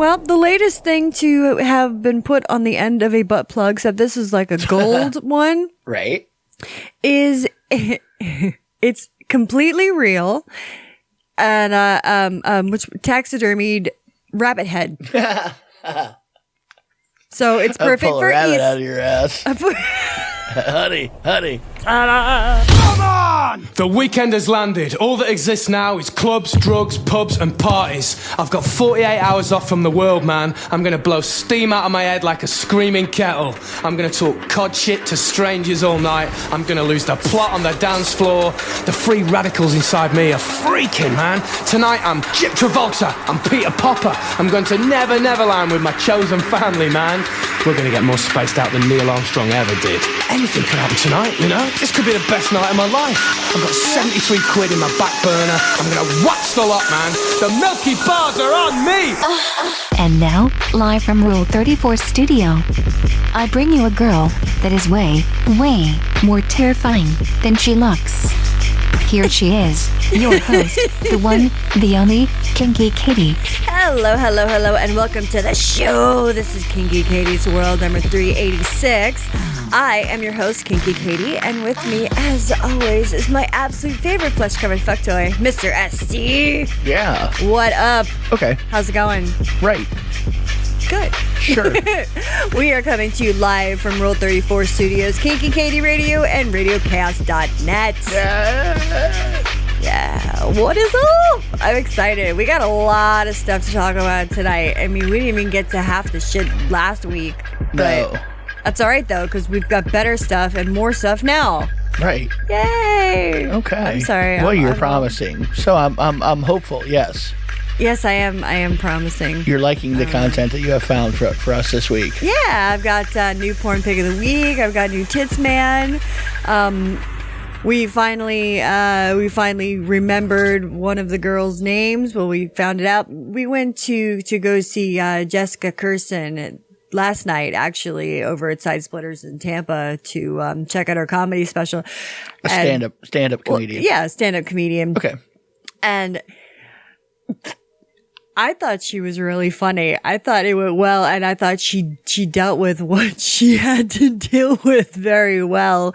Well, the latest thing to have been put on the end of a butt plug, except this is like a gold one, Right. is it's completely real, and which taxidermied rabbit head. So it's perfect pull a for rabbit East. out of your ass. honey. Come on! The weekend has landed. All that exists now is clubs, drugs, pubs, and parties. I've got 48 hours off from the world, man. I'm gonna blow steam out of my head like a screaming kettle. I'm gonna talk cod shit to strangers all night. I'm gonna lose the plot on the dance floor. The free radicals inside me are freaking, man. Tonight I'm 𝓚𝓲𝓷𝓴𝓂. I'm Peter Popper. I'm going to Neverland with my chosen family, man. We're gonna get more spaced out than Neil Armstrong ever did. Anything could happen tonight, you know? This could be the best night of my life. I've got 73 quid in my back burner. I'm gonna wax the lot, man. The Milky Bars are on me! And now, live from Rule 34 Studio, I bring you a girl that is way, way more terrifying than she looks. Here she is, your host, the one, the only, Kinky Katie. Hello, and welcome to the show. This is Kinky Katie's World number 386. I am your host, Kinky Katie, and with me, as always, is my absolute favorite flesh-covered fuck toy, Mr. SC. Yeah. What up? Okay. How's it going? Right. Good. Sure. We are coming to you live from Rule 34 Studios, Kinky Katie Radio, and RadioChaos.net. Yeah, what is up? I'm excited. We got a lot of stuff to talk about tonight. I mean, we didn't even get to half the shit last week. No. But that's all right, though, because we've got better stuff and more stuff now. Right. Yay! Okay. I'm sorry. Well, you're promising. So I'm hopeful, yes. Yes, I am. I am promising. You're liking the content that you have found for us this week. Yeah, I've got new porn pick of the week. I've got new tits man. We finally remembered one of the girls' names. Well, we found it out. We went to go see Jessica Kirson last night, actually, over at Side Splitters in Tampa to check out her comedy special. A stand-up comedian. Well, yeah, stand-up comedian. Okay. And I thought she was really funny. I thought it went well, and I thought she dealt with what she had to deal with very well.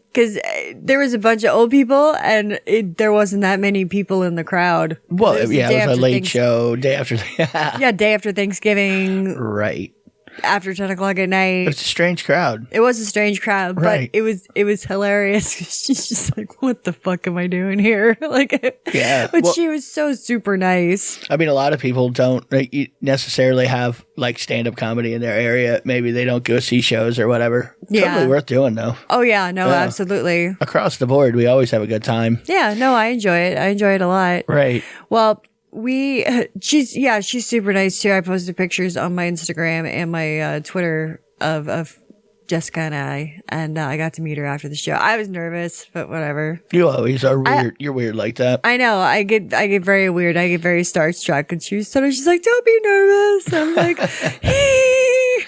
Because there was a bunch of old people, and there wasn't that many people in the crowd. Well, it was a late show, day after. Yeah, day after Thanksgiving. Right. After 10 o'clock at night. It's a strange crowd. It was a strange crowd, right. But it was hilarious. She's just like, what the fuck am I doing here? Yeah. But she was so super nice. I mean, a lot of people don't necessarily have like stand-up comedy in their area. Maybe they don't go see shows or whatever. Yeah. Totally worth doing, though. Oh, yeah. No, absolutely. Across the board, we always have a good time. Yeah. No, I enjoy it. I enjoy it a lot. Right. Well, she's super nice too. I posted pictures on my Instagram and my Twitter of Jessica and I got to meet her after the show. I was nervous, but whatever. You always are weird. You're weird like that. I know. I get very weird. I get very starstruck, and she's like, "Don't be nervous." I'm like, "Hey,"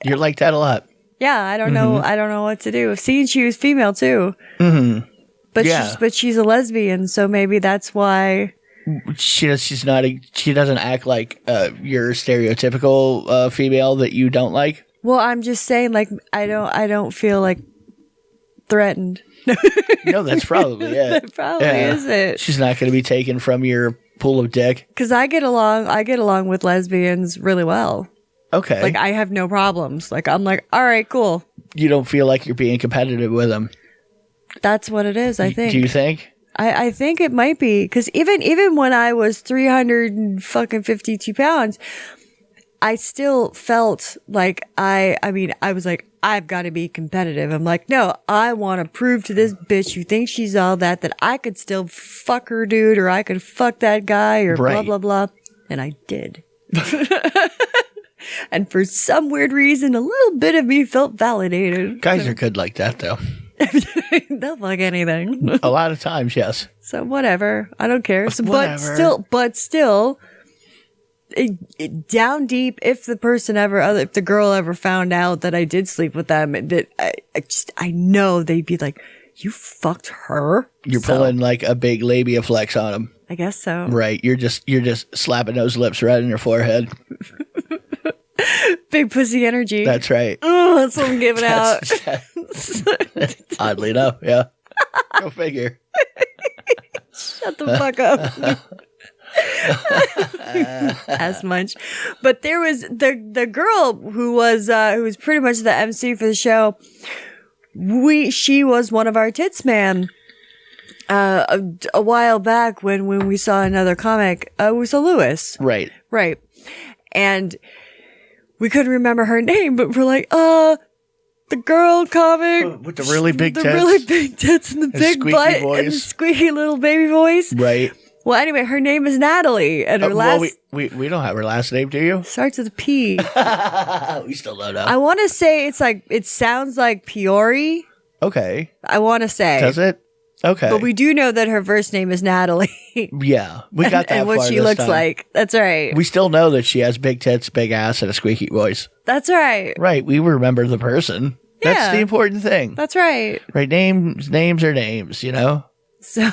You're like that a lot. Yeah, I don't know. I don't know what to do. Seeing she was female too. Mm-hmm. But she's a lesbian, so maybe that's why she doesn't act like your stereotypical female that you don't like. Well, I'm just saying, like, I don't feel like threatened. No, that's probably it. That probably is it. She's not going to be taken from your pool of dick. Because I get along with lesbians really well. Okay. Like, I have no problems. Like, I'm like, all right, cool. You don't feel like you're being competitive with them. That's what it is, I think. Do you think? I think it might be. Because even when I was 352 pounds, I still felt like I was like, I've got to be competitive. I'm like, no, I want to prove to this bitch who thinks she's all that I could still fuck her dude, or I could fuck that guy, or blah, blah, blah. And I did. And for some weird reason, a little bit of me felt validated. Guys are good like that, though. They'll fuck anything. A lot of times, yes. So whatever. I don't care. So, whatever. But still, down deep, if the girl ever found out that I did sleep with them, that I know they'd be like, You fucked her? You're So, pulling like a big labia flex on them. I guess so. Right. You're just slapping those lips right in your forehead. Big pussy energy. That's right. Oh, that's what I'm giving out. Oddly enough, yeah. Go figure. Shut the fuck up. As much. But there was the girl who was pretty much the MC for the show. She was one of our tits man. A while back when we saw another comic, we saw Lewis. Right. Right. And we couldn't remember her name, but we're like, the girl comic With the really big the tits. really big tits and the big squeaky butt voice. and the squeaky little baby voice. Right. Well, anyway, her name is Natalie, and her last we don't have her last name, do you? starts with a P. We still don't know. I want to say it sounds like Peori. Okay. I want to say. Does it? Okay. But we do know that her first name is Natalie. Yeah. We got that and what far she this looks time. like. That's right. We still know that she has big tits, big ass, and a squeaky voice. That's right. Right. We remember the person. That's Yeah. the important thing. That's right. Right. Names are names, you know? So.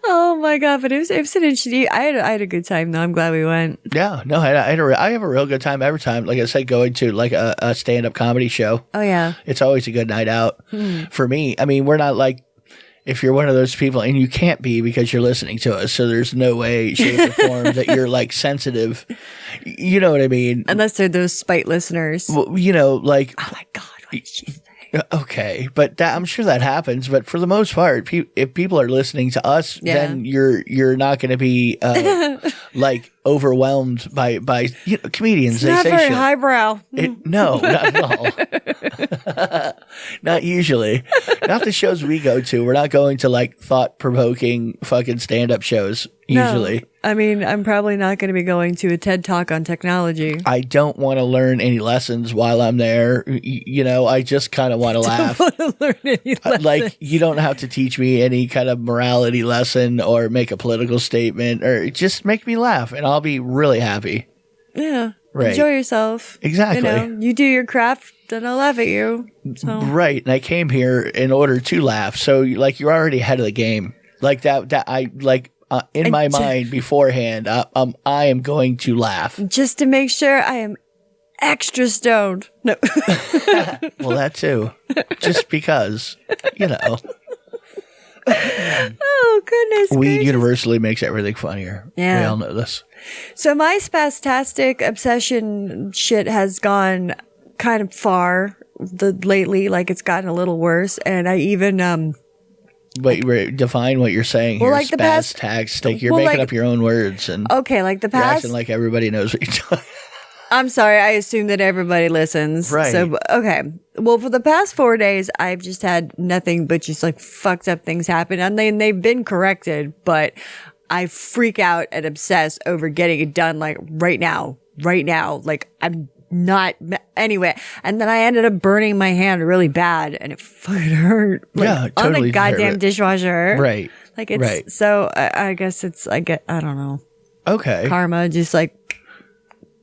Oh my god! But it was an interesting. I had a good time though. I'm glad we went. Yeah. No, I have a real good time every time. Like I said, going to like a stand-up comedy show. Oh yeah. It's always a good night out for me. I mean, we're not like, if you're one of those people, and you can't be because you're listening to us, so there's no way, shape, or form that you're like sensitive. You know what I mean? Unless they're those spite listeners. Well, you know, like, Oh my god! What did she say? okay, but I'm sure that happens. But for the most part, if people are listening to us, Yeah. then you're not going to be like overwhelmed by comedians. It's They not say very shit. highbrow. No, not at all. Not usually. Not the shows we go to. We're not going to like thought-provoking fucking stand-up shows usually. No. I mean, I'm probably not going to be going to a TED Talk on technology. I don't want to learn any lessons while I'm there. You know, I just kind of want to laugh. I don't want to learn any lessons. Like, you don't have to teach me any kind of morality lesson or make a political statement, or just make me laugh and I'll be really happy. Yeah. Right. Enjoy yourself. Exactly. You know, you do your craft, then I'll laugh at you. So Right. And I came here in order to laugh. So like, you're already ahead of the game. Like that I like in my mind beforehand, I am going to laugh. just to make sure I am extra stoned. No. Well, that too. Just because, you know, Oh, goodness weed gracious. universally makes everything funnier. Yeah. We all know this. So my spastastic obsession shit has gone kind of far lately. Like it's gotten a little worse. And I even, But define what you're saying Well, here. like the past- Spastastic. You're well, making like- up your own words and okay, like the you're past, acting like everybody knows what you're talking. I'm sorry. I assume that everybody listens. Right. So, okay. Well, for the past 4 days, I've just had nothing but just like fucked up things happen. And they've been corrected, but I freak out and obsess over getting it done like right now. Like I'm not anyway. And then I ended up burning my hand really bad and it fucking hurt. Like, Yeah, on totally the goddamn hurt. dishwasher. Right. Like it's right. so I guess I don't know. Okay. Karma just like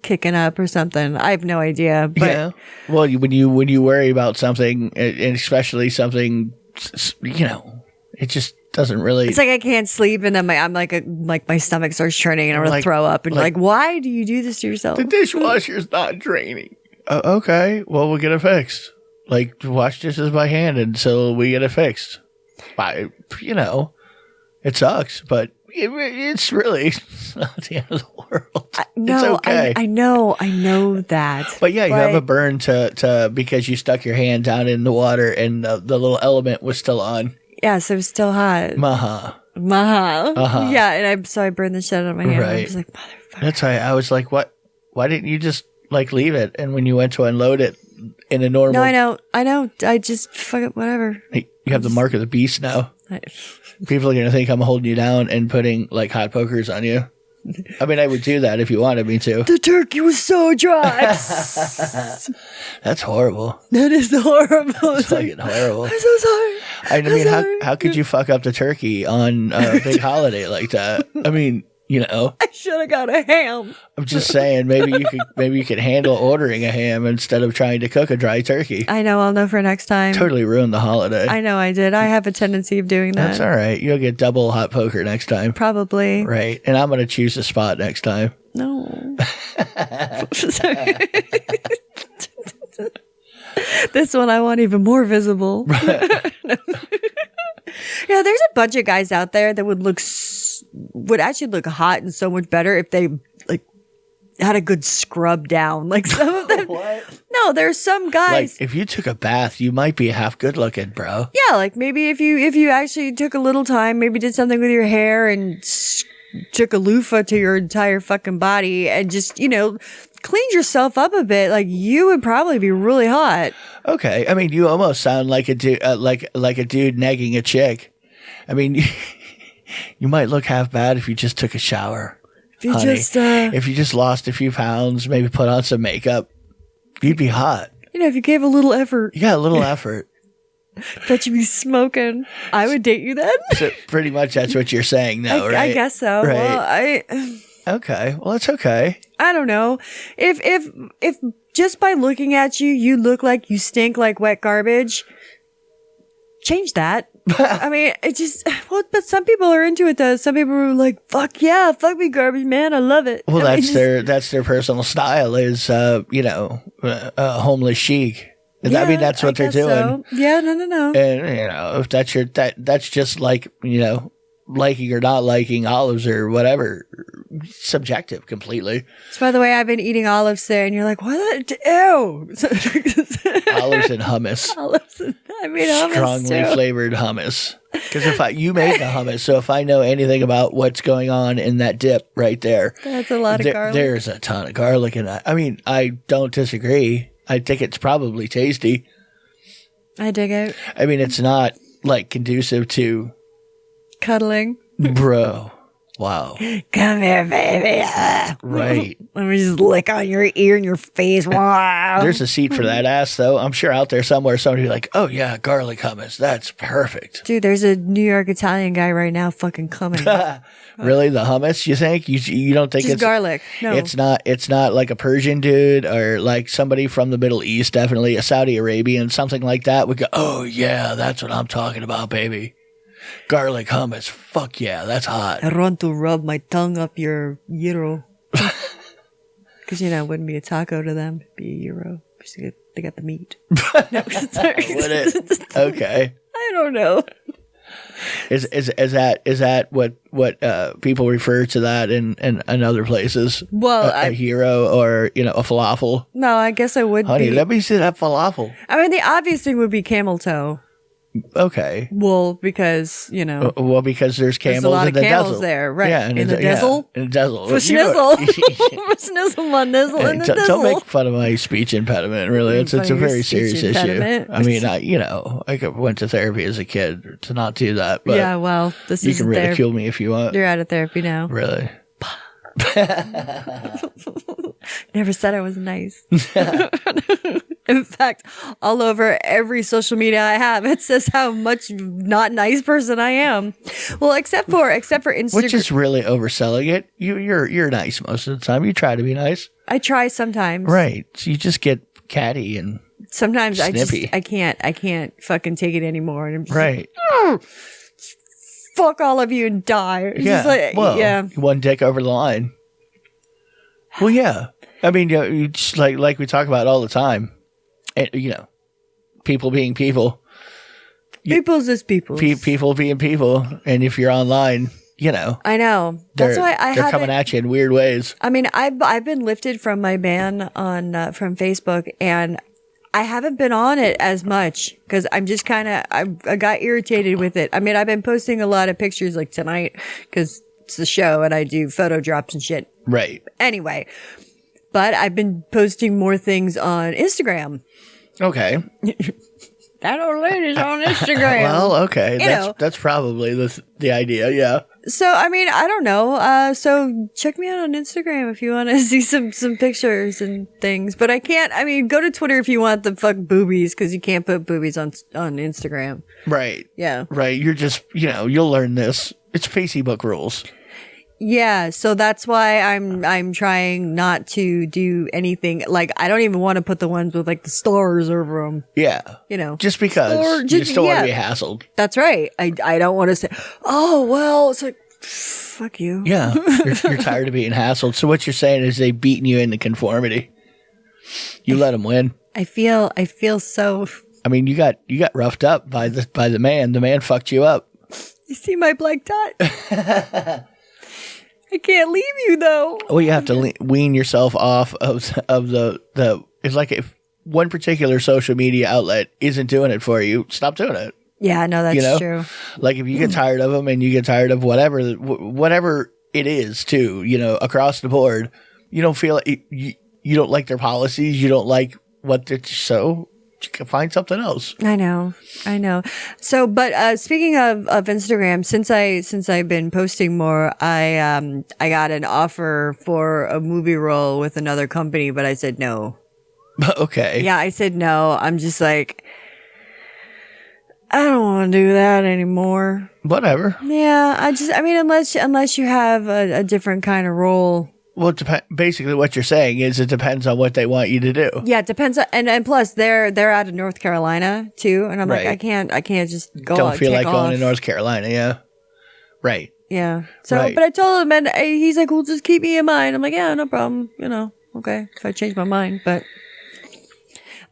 kicking up or something. I have no idea. But yeah. Well, when you worry about something, and especially something, you know, it just doesn't really. it's like I can't sleep, and then my stomach starts churning, and I want to Like- throw up. And like- why do you do this to yourself? the dishwasher's not draining. Okay. Well, we'll get it fixed. Like, wash dishes by hand until we get it fixed. You know, it sucks, but it's really not the end of the world. No, it's okay. I know that. But yeah, you have a burn to because you stuck your hand down in the water and the little element was still on. Yeah, so it's still hot. Maha. Yeah, and I burned the shit out of my hand. I Right. was like, motherfucker. That's why I was like, what? Why didn't you just like leave it? And when you went to unload it in a normal, No, I know. I just fuck it, whatever. you have the mark of the beast now. People are gonna think I'm holding you down and putting like hot pokers on you. I mean, I would do that if you wanted me to. The turkey was so dry. That's horrible. That is horrible. It's fucking horrible. I'm so sorry. I mean, sorry. how could you fuck up the turkey on a big holiday like that? I mean, You know, I should have got a ham. I'm just saying, maybe you could handle ordering a ham instead of trying to cook a dry turkey. I know. I'll know for next time. Totally ruined the holiday. I know I did. I have a tendency of doing that. That's all right. You'll get double hot poker next time. Probably. Right. And I'm going to choose a spot next time. No. This one I want even more visible. Yeah, there's a bunch of guys out there that would actually look hot and so much better if they like had a good scrub down. Like some of them. What? No, there's some guys. Like if you took a bath, you might be half good looking, bro. Yeah, like maybe if you actually took a little time, maybe did something with your hair and took a loofah to your entire fucking body and just, cleaned yourself up a bit, like you would probably be really hot. Okay. I mean, you almost sound like a dude, like a dude negging a chick. I mean, you might look half bad if you just took a shower. If you just lost a few pounds, maybe put on some makeup, you'd be hot. If you gave a little effort. Yeah, a little effort. Bet you'd be smoking. I would date you then. So pretty much that's what you're saying now, right? I guess so. Right. Well, Okay. Well, it's okay. I don't know. If just by looking at you, you look like you stink like wet garbage, change that. I mean, it just, but some people are into it though. Some people are like, fuck yeah, fuck me garbage, man. I love it. Well, that's their personal style is, homeless chic. I mean, that's what they're doing. So. Yeah, no. And, if that's just like, liking or not liking olives or whatever, subjective completely. So by the way, I've been eating olives there, and you're like, what? Ew. Olives and hummus. Hummus strongly too. flavored hummus. Because you made the hummus, so if I know anything about what's going on in that dip right there, that's a lot of garlic. There's a ton of garlic in that. I mean, I don't disagree. I think it's probably tasty. I dig it. I mean, it's not like conducive to cuddling. Bro. Wow. Come here, baby. Right. Let me just lick on your ear and your face. Wow. There's a seat for that ass, though. I'm sure out there somewhere somebody like, oh, yeah, garlic hummus. That's perfect. Dude, there's a New York Italian guy right now fucking coming. Really? The hummus, you think? You don't think just it's garlic? No. It's not like a Persian dude or like somebody from the Middle East, definitely a Saudi Arabian, something like that. We go, oh, yeah, that's what I'm talking about, baby. Garlic hummus. Fuck yeah, that's hot. I want to rub my tongue up your gyro. Because, it wouldn't be a taco to them. It'd be a gyro. They got the meat. No, sorry. Would it? Okay. I don't know. Is that what people refer to that in other places? Well, a hero or, a falafel? No, I guess I would Honey, be. let me see that falafel. I mean, the obvious thing would be camel toe. Okay. Well, because, Well, because there's camels a lot in of the camels desert. there, right? Yeah, in the desert. In the desert. For snizzle. For snizzle, my nizzle, in the desert. Don't make fun of my speech impediment, really. It's a very serious issue. I mean, I went to therapy as a kid to not do that. But yeah, well, this you is can ridicule me if you want. You're out of therapy now. Really? Never said I was nice. In fact, all over every social media I have, it says how much not nice person I am. Well, except for Instagram, which is really overselling it. You're nice most of the time. You try to be nice. I try sometimes. Right. So you just get catty and sometimes snippy. I can't fucking take it anymore. And I'm just right. Like, fuck all of you and die. It's yeah. Just like, well, yeah. One dick over the line. Well, yeah. I mean, you just like we talk about all the time. And, people being people. People's is people. People being people. And if you're online, I know. That's why they're coming at you in weird ways. I mean, I've been lifted from my ban on from Facebook, and I haven't been on it as much because I'm just kind of I got irritated with it. I mean, I've been posting a lot of pictures like tonight because it's the show and I do photo drops and shit. Right. Anyway, but I've been posting more things on Instagram. Okay. That old lady's on Instagram. Well, okay. That's probably the idea, yeah. So, I mean, I don't know. So check me out on Instagram if you want to see some pictures and things. But I can't, go to Twitter if you want the fuck boobies, because you can't put boobies on Instagram. Right. Yeah. Right. You're just, you'll learn this. It's Facebook rules. Yeah, so that's why I'm trying not to do anything. Like, I don't even want to put the ones with like the stars over them. Yeah. You know, Just because you just don't want to be hassled. That's right. I don't want to say, oh well, it's like, fuck you. Yeah, you're tired of being hassled. So what you're saying is they beating you into conformity. You let them win. I feel so. I mean, you got roughed up by the man. The man fucked you up. You see my black dot? I can't leave you though. Well, you have to wean yourself off of the. It's like if one particular social media outlet isn't doing it for you, stop doing it. Yeah, no, that's true. Like if you get tired of them and you get tired of whatever it is too, across the board, you don't feel like you don't like their policies, you don't like what they're so. You can find something else. I know. So, but speaking of Instagram, since I've been posting more, I got an offer for a movie role with another company, but I said no. Okay. Yeah, I said no. I'm just like, I don't want to do that anymore. Whatever. Yeah, I mean, unless you have a different kind of role. Well, basically what you're saying is it depends on what they want you to do. Yeah, it depends on, and plus they're out of North Carolina too, and I'm right. like, I can't just go. Don't feel like off. going to North Carolina, yeah. Right. Yeah. So, right. But I told him, and he's like, "Well, just keep me in mind." I'm like, "Yeah, no problem. Okay, if I change my mind, but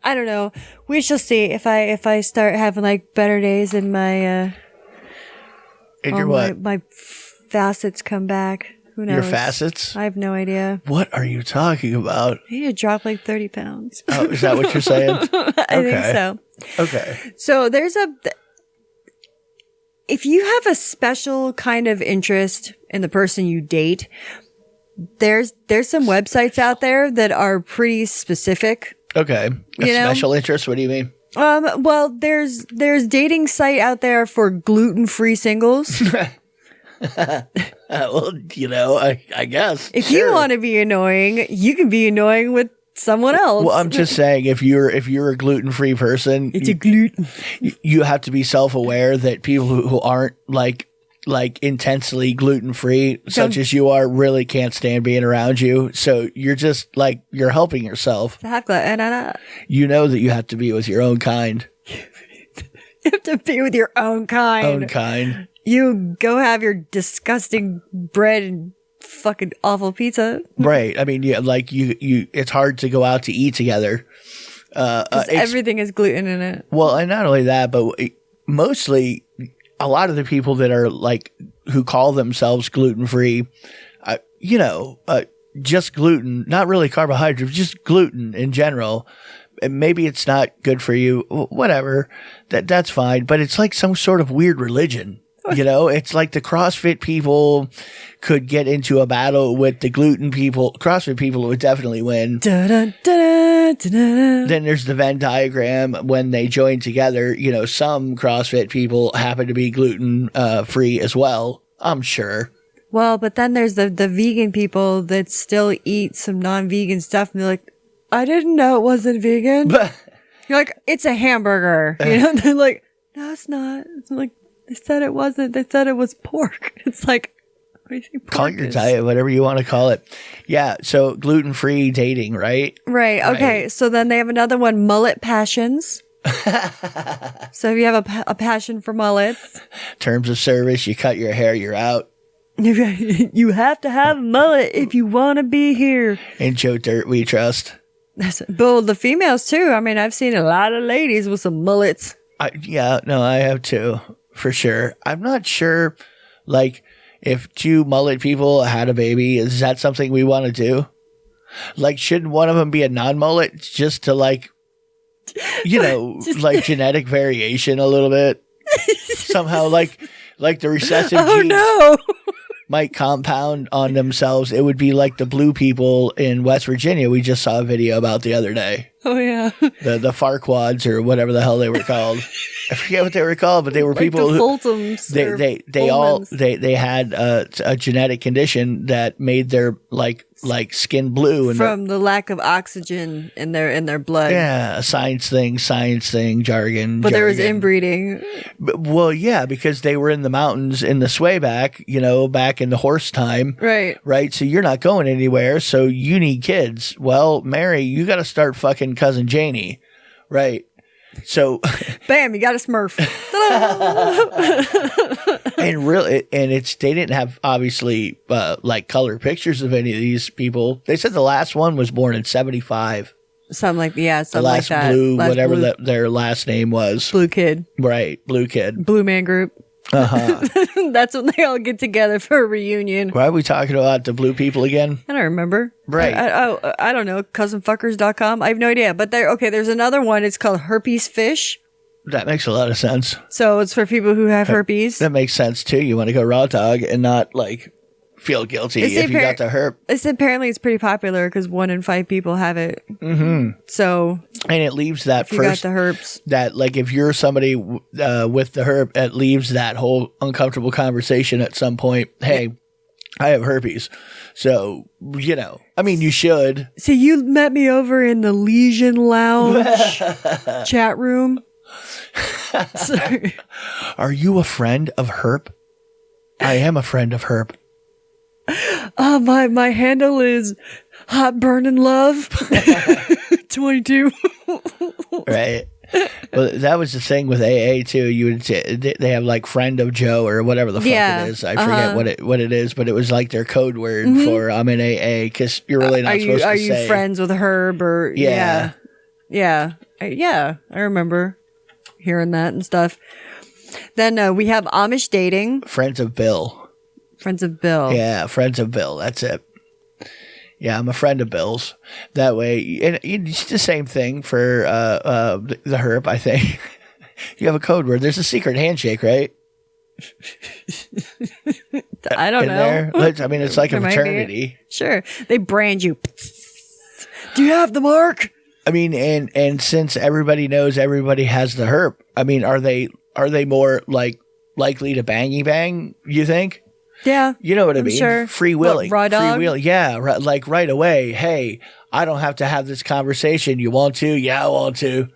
I don't know. We shall see if I start having like better days and my my facets come back." Who knows? Your facets? I have no idea. What are you talking about? I need to drop like 30 pounds. Oh, is that what you're saying? I think so. Okay. So if you have a special kind of interest in the person you date, there's some websites out there that are pretty specific. Okay. Special interest? What do you mean? Well, there's dating site out there for gluten-free singles. Well, I guess. If you want to be annoying, you can be annoying with someone else. Well, I'm just saying, if you're a gluten-free person, it's a gluten. You have to be self-aware that people who aren't like intensely gluten-free, such as you are, really can't stand being around you. So you're just like you're helping yourself. You know that you have to be with your own kind. You have to be with your own kind. You go have your disgusting bread and fucking awful pizza. Right. I mean, you it's hard to go out to eat together. Everything is gluten in it. Well, and not only that, but mostly a lot of the people that are like, who call themselves gluten-free, just gluten, not really carbohydrates, just gluten in general. And maybe it's not good for you, whatever, that's fine. But it's like some sort of weird religion. It's like the CrossFit people could get into a battle with the gluten people. CrossFit people would definitely win. Then there's the Venn diagram when they join together. Some CrossFit people happen to be gluten free as well, I'm sure. Well, but then there's the vegan people that still eat some non-vegan stuff, and they're like, I didn't know it wasn't vegan. You're like, it's a hamburger. They're like, no, it's not. It's like, they said it wasn't. They said it was pork. It's like, what do you think pork call your diet whatever you want to call it. Yeah. So gluten-free dating, right? Right. Okay. Right. So then they have another one, mullet passions. So if you have a passion for mullets. Terms of service, you cut your hair, you're out. You have to have a mullet if you want to be here. In Joe Dirt we trust. But the females too. I mean, I've seen a lot of ladies with some mullets. I have too. For sure. I'm not sure, like, if two mullet people had a baby, is that something we want to do? Like, shouldn't one of them be a non-mullet just to, like, like genetic variation a little bit? Somehow, like the recessive genes might compound on themselves. It would be like the blue people in West Virginia we just saw a video about the other day. Oh yeah. The Farquads or whatever the hell they were called. I forget what they were called, but they were Like people the who Fultons they had a genetic condition that made their like skin blue and from the lack of oxygen in their blood. yeah, science thing, jargon. But there was inbreeding. Well, yeah, because they were in the mountains in the swayback, back in the horse time. Right. So you're not going anywhere. So you need kids. Well, Mary, you got to start fucking cousin Janie. Right. So bam, you got a Smurf. and they didn't have obviously like color pictures of any of these people. They said the last one was born in 1975. Something like the like last that. Blue, last whatever blue. their last name was. Blue Kid. Right, Blue Kid. Blue Man Group. That's when they all get together for a reunion. Why are we talking about the blue people again? I don't remember. Right. I don't know. Cousinfuckers.com. I have no idea. But there's another one. It's called Herpes Fish. That makes a lot of sense. So it's for people who have herpes. That makes sense too. You want to go raw dog and not like feel guilty if you got the herp. Apparently it's pretty popular because 1 in 5 people have it. Mm-hmm. So and it leaves that if you got the herpes. That like if you're somebody with the herp, it leaves that whole uncomfortable conversation at some point. Hey, I have herpes. So, I mean, you should. So you met me over in the Legion Lounge chat room. Sorry. Are you a friend of herp? I am a friend of herp. My handle is Hot Burnin' Love 22. Right. Well, that was the thing with AA too. You would say they have like friend of Joe or whatever the fuck it is. I forget what it is, but it was like their code word for I'm in AA because you're really not supposed to say. Are you friends with Herb or yeah. I remember hearing that and stuff. Then we have Amish dating. Friends of Bill. Yeah, friends of Bill. That's it. Yeah, I'm a friend of Bill's. That way, and it's the same thing for the herp, I think. You have a code word. There's a secret handshake, right? I don't know. I mean, it's like a fraternity. Sure. They brand you. Do you have the mark? I mean, and since everybody knows everybody has the herp, I mean, are they more likely to bangy bang, you think? Yeah. You know what I mean? Sure. Free willing. Raw dog? Free wheeling. Yeah. Like right away. Hey, I don't have to have this conversation. You want to? Yeah, I want to.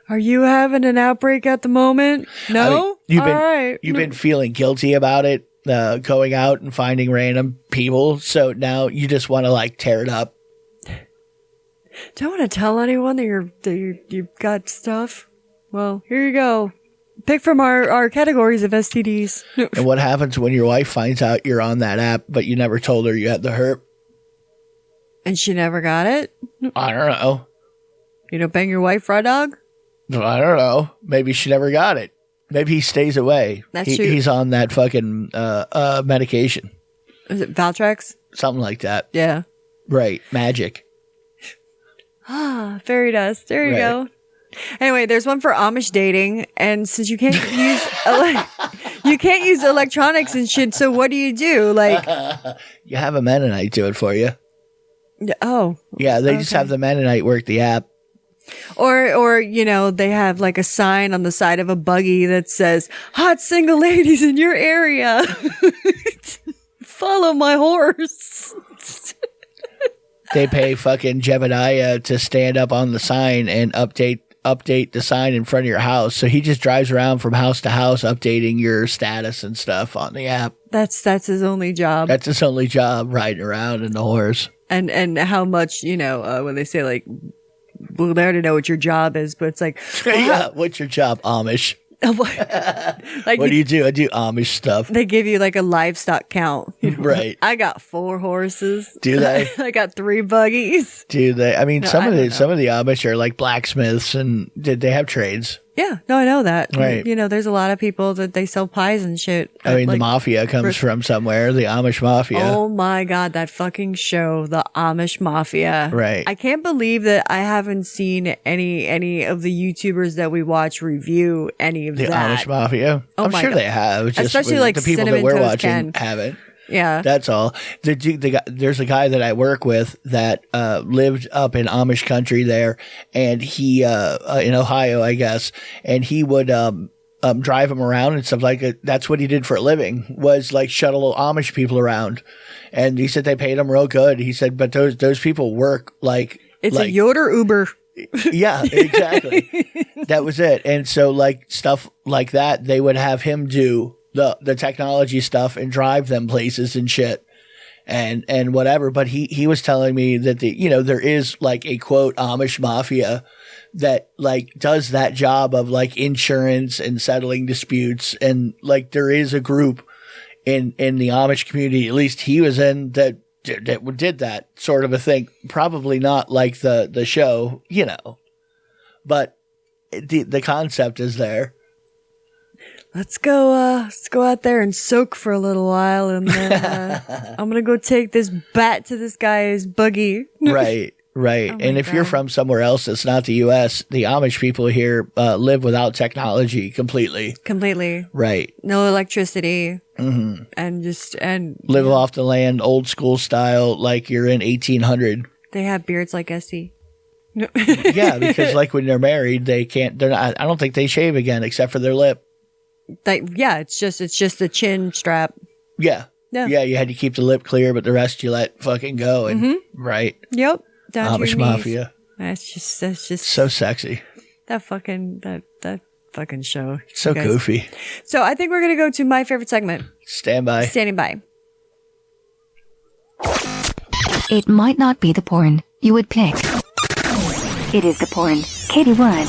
Are you having an outbreak at the moment? No? I mean, you've been feeling guilty about it, going out and finding random people. So now you just want to like tear it up. Don't want to tell anyone that you've got stuff. Well, here you go. Pick from our categories of STDs. And what happens when your wife finds out you're on that app, but you never told her you had the herp? And she never got it? I don't know. You don't bang your wife, raw dog? I don't know. Maybe she never got it. Maybe he stays away. That's true. He's on that fucking medication. Is it Valtrex? Something like that. Yeah. Right. Magic. Fairy dust. There you go. Anyway, there's one for Amish dating, and since you can't use electronics and shit, so what do you do? Like, you have a Mennonite do it for you. Oh, yeah, they just have the Mennonite work the app, or they have like a sign on the side of a buggy that says "Hot single ladies in your area, follow my horse." They pay fucking Jebediah to stand up on the sign and update the sign in front of your house. So he just drives around from house to house updating your status and stuff on the app. That's his only job. That's his only job, riding around in the horse. And how much, when they say like, well, they already know what your job is, but it's like, well, yeah, what's your job, Amish? Like, what do you do? I do Amish stuff. They give you like a livestock count. Right. I got 4 horses. Do they? I got 3 buggies. Do they? I mean, No, some I of the don't know. Amish are like blacksmiths, and did they have trades? Yeah, no, I know that. Right. There's a lot of people that they sell pies and shit. I mean, Like, the mafia comes from somewhere. The Amish mafia. oh my God, that fucking show, the Amish Mafia. Right. I can't believe that I haven't seen any of the YouTubers that we watch review any of The that. Amish mafia. Oh I'm my sure God. they have. It's just Especially like the people that Cinnamon we're Toast watching Ken. haven't. Yeah. That's all. There's a guy that I work with that lived up in Amish country there, and he in Ohio, I guess, and he would drive them around and stuff like that. That's what he did for a living, was like shuttle Amish people around. And he said they paid him real good. He said, but those people work like it's a Yoder Uber. Yeah, exactly. That was it. And so like stuff like that, they would have him do the technology stuff and drive them places and shit and whatever. But he was telling me that there is like a quote Amish mafia that like does that job of like insurance and settling disputes. And like there is a group in the Amish community, at least he was in, that did that sort of a thing. Probably not like the show, but the concept is there. Let's go out there and soak for a little while, and then I'm gonna go take this bat to this guy's buggy. Right. Oh, and if you're from somewhere else that's not the U.S., the Amish people here live without technology completely. Right. No electricity. Mm-hmm. And live off the land, old school style, like you're in 1800. They have beards like Essie. Yeah, because like when they're married, they can't. They're not. I don't think they shave again except for their lip. It's just the chin strap. Yeah. You had to keep the lip clear, but the rest you let fucking go. And right. Yep. Down Amish to your knees. Mafia. That's just so sexy. That fucking show. So goofy. So I think we're gonna go to my favorite segment. Standing by. It might not be the porn you would pick. It is the porn Katie would.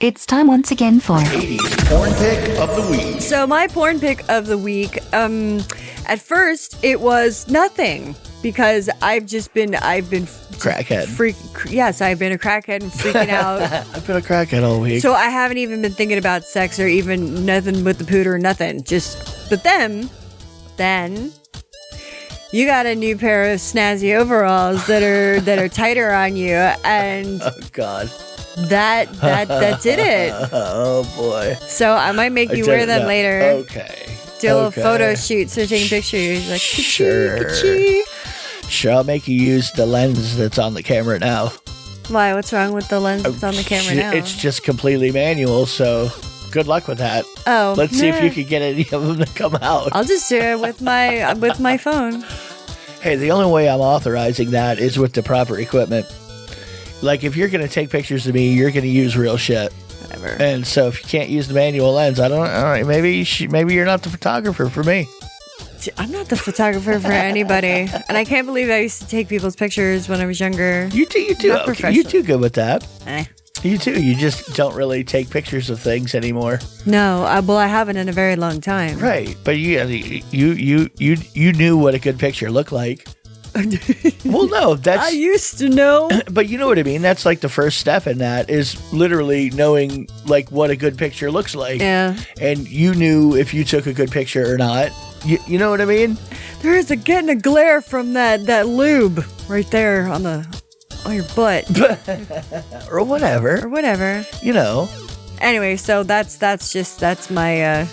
It's time once again for Katie's porn pick of the week. So my porn pick of the week, at first it was nothing because I've been crackhead. Yes, I've been a crackhead and freaking out. I've been a crackhead all week. So I haven't even been thinking about sex or even nothing with the pooter or nothing. But then you got a new pair of snazzy overalls that are tighter on you, and oh god. That did it. Oh boy. So I might make you wear them later. Okay. Do a little photo shoot, so taking pictures. Like, sure. Sure, I'll make you use the lens that's on the camera now. Why? What's wrong with the lens that's on the camera now? It's just completely manual, so good luck with that. Oh. Let's see if you can get any of them to come out. I'll just do it with my phone. Hey, the only way I'm authorizing that is with the proper equipment. Like, if you're going to take pictures of me, you're going to use real shit. Whatever. And so if you can't use the manual lens, all right, maybe you're not the photographer for me. I'm not the photographer for anybody. And I can't believe I used to take people's pictures when I was younger. You do. Okay. You do good with that. You too. You just don't really take pictures of things anymore. No, I haven't in a very long time. Right. But you knew what a good picture looked like. Well, no, that's... I used to know. But you know what I mean? That's like the first step in that is literally knowing like what a good picture looks like. Yeah. And you knew if you took a good picture or not. You know what I mean? There is getting a glare from that lube right there on your butt. Or whatever. You know. Anyway, so that's my...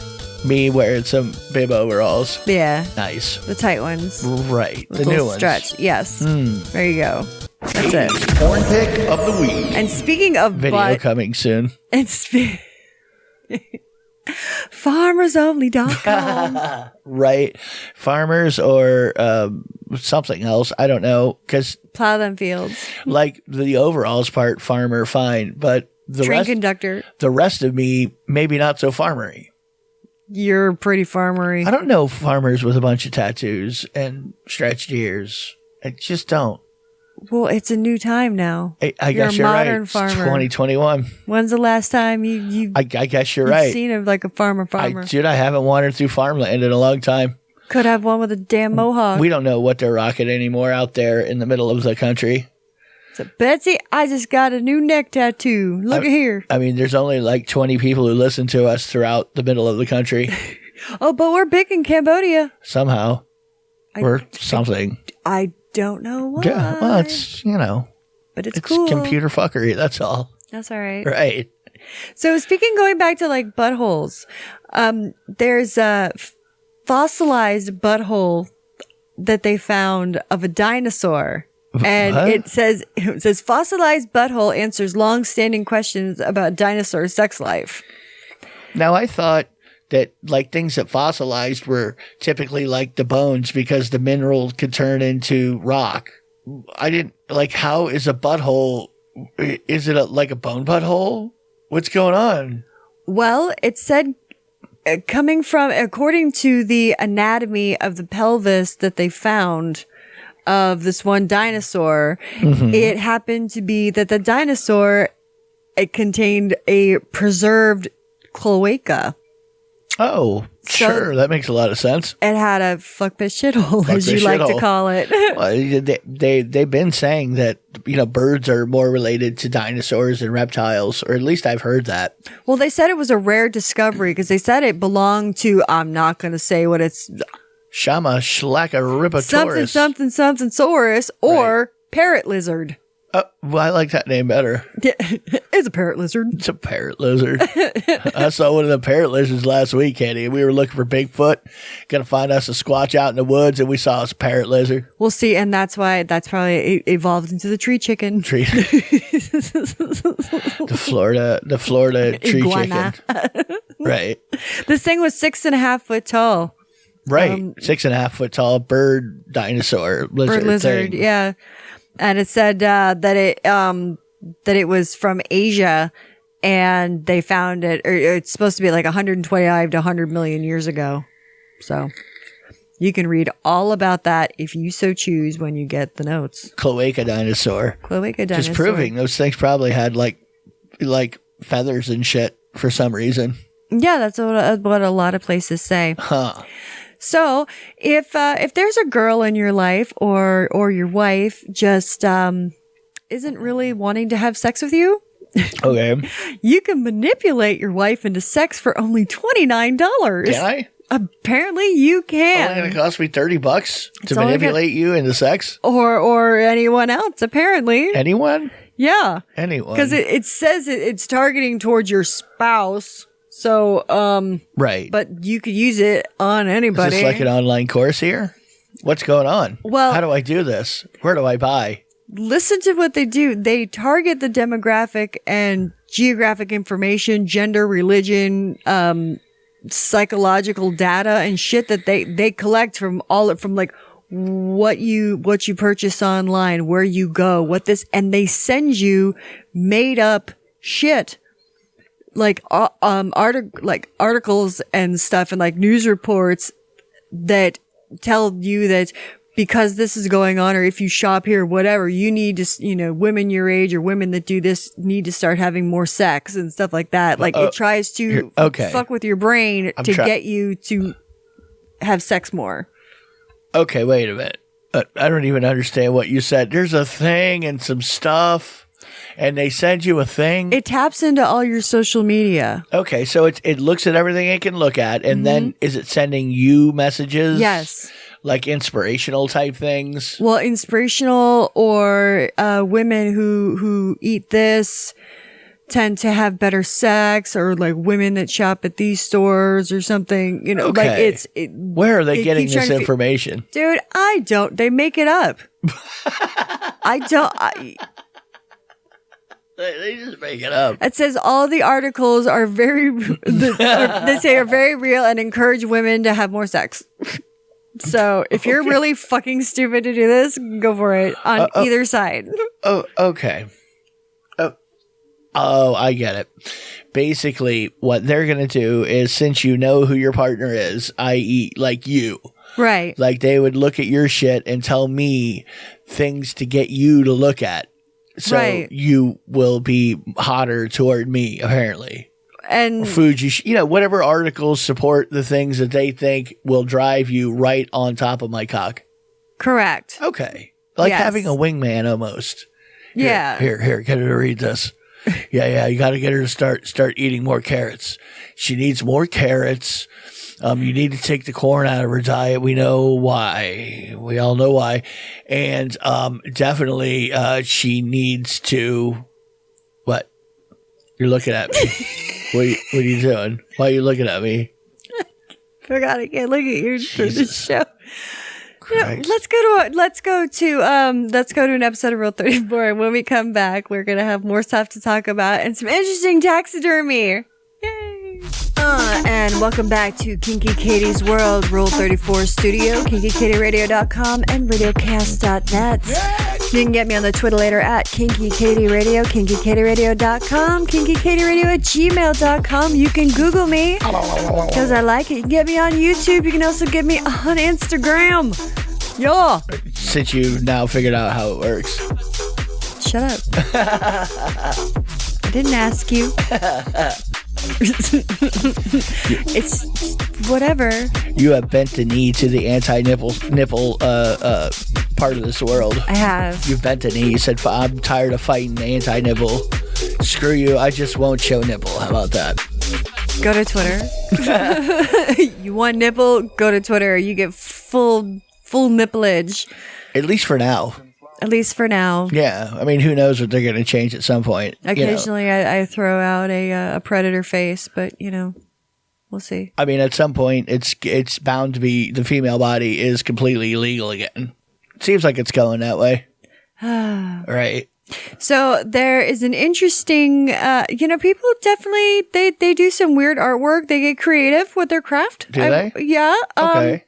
Me wearing some bib overalls. Yeah. Nice. The tight ones. Right. The new ones. Stretch. Yes. There you go. That's it. Porn pick of the week. And speaking of video coming soon. And farmersonly.com. Right. Farmers or something else. I don't know. Because plow them fields. Like the overalls part, farmer, fine. But train conductor. The rest of me, maybe not so farmery. You're pretty farmery. I don't know farmers with a bunch of tattoos and stretched ears. I just don't. Well, it's a new time now. I guess you're right. It's farmer. 2021. When's the last time you I guess you're right. Seen like a farmer? I haven't wandered through farmland in a long time. Could have one with a damn mohawk. We don't know what they're rocking anymore out there in the middle of the country. So, Betsy, I just got a new neck tattoo. Look at here. I mean, there's only like 20 people who listen to us throughout the middle of the country. Oh, but we're big in Cambodia. Somehow. We're something. I don't know why. Yeah, well, it's, But it's cool. Computer fuckery, that's all. That's all right. Right. So, going back to like buttholes, there's fossilized butthole that they found of a dinosaur. And What? it says fossilized butthole answers long-standing questions about dinosaur sex life. Now, I thought that like things that fossilized were typically like the bones because the mineral could turn into rock. I didn't like, how is a butthole? Is it like a bone butthole? What's going on? Well, it said coming from, according to the anatomy of the pelvis that they found of this one dinosaur, it happened to be that the dinosaur, it contained a preserved cloaca. Oh, So- sure. That makes a lot of sense. It had a fuck bitch shithole, as bitch you like to shithole. call it. Well, they've been saying that, you know, birds are more related to dinosaurs than reptiles, or at least I've heard that. Well, they said it was a rare discovery because they said it belonged to, I'm not going to say what it's, Shama 𝓚𝓚𝓵𝓭. something saurus or parrot lizard. Well, I like that name better. Yeah, it's a parrot lizard. It's a parrot lizard. I saw one of the parrot lizards last week, Kenny. We were looking for Bigfoot, gonna find us a squatch out in the woods, and we saw us a parrot lizard. We'll see, and that's probably evolved into the tree chicken. Tree. the Florida tree Iguana. chicken. Right. This thing was 6.5 foot tall. Right. 6.5 foot tall bird dinosaur lizard. Bird lizard, thing. yeah. And it said that it was from Asia, and they found it, or it's supposed to be like 125 to 100 million years ago. So you can read all about that if you so choose when you get the notes. Cloaca dinosaur. Cloaca dinosaur. Just proving those things probably had like feathers and shit for some reason. Yeah, that's what a lot of places say. Huh. So if there's a girl in your life or your wife just isn't really wanting to have sex with you, Okay. you can manipulate your wife into sex for only $29. Can I? Apparently you Only gonna can. cost me $30 to only manipulate you into sex. Or anyone else, apparently. Anyone? Yeah. Anyone? Because it says it's targeting towards your spouse. So, right. but you could use it on anybody. Is this like an online course here? What's going on? Well- how do I do this? Where do I buy? Listen to what they do. They target the demographic and geographic information, gender, religion, psychological data and shit that they collect from like what you purchase online, where you go, and they send you made up shit. Like articles and stuff and like news reports that tell you that because this is going on, or if you shop here, whatever, you need to, women your age or women that do this need to start having more sex and stuff like that. Like it tries to fuck with your brain to get you to have sex more. Okay, wait a minute. I don't even understand what you said. There's a thing and some stuff. And they send you a thing? It taps into all your social media. Okay, so it looks at everything it can look at, and then is it sending you messages? Yes. Like inspirational type things? Well, inspirational or women who eat this tend to have better sex, or like women that shop at these stores or something. Okay. Like Where are they getting this information? Dude, they make it up. They just make it up. It says all the articles are very real and encourage women to have more sex. So if you're really fucking stupid to do this, go for it on either side. Oh, okay. Oh, I get it. Basically, what they're going to do is, since you know who your partner is, i.e. like you, right? Like they would look at your shit and tell me things to get you to look at. So you will be hotter toward me, apparently. And food, whatever articles support the things that they think will drive you right on top of my cock. Correct. Okay. Like having a wingman almost. Yeah. Here, get her to read this. Yeah, you got to get her to start eating more carrots. She needs more carrots. You need to take the corn out of her diet. We know why. We all know why. And definitely she needs to... What? You're looking at me. What are you doing? Why are you looking at me? Forgot I can't look at you for the show. Christ. Let's go to an episode of Rule 34, and when we come back, we're gonna have more stuff to talk about and some interesting taxidermy. Yay! And welcome back to Kinky Katie's World, Rule 34 Studio, KinkyKatieRadio.com, and RadioCast.net. You can get me on the Twitter later at Kinky Katie Radio, KinkyKatieRadio.com, KinkyKatieRadio@gmail.com. You can Google me because I like it. You can get me on YouTube. You can also get me on Instagram. Yeah. Since you've now figured out how it works. Shut up. I didn't ask you. It's whatever. You have bent the knee to the anti-nipple part of this world. I have. You bent the knee. You said, I'm tired of fighting the anti-nipple. Screw you. I just won't show nipple. How about that? Go to Twitter. You want nipple? Go to Twitter. You get full nippleage. At least for now. At least for now. Yeah. I mean, who knows what they're going to change at some point. Occasionally, I throw out a predator face, but, we'll see. I mean, at some point, it's bound to be the female body is completely illegal again. Seems like it's going that way. Right. So there is an interesting, people definitely, they do some weird artwork. They get creative with their craft. Do they? Yeah. Okay.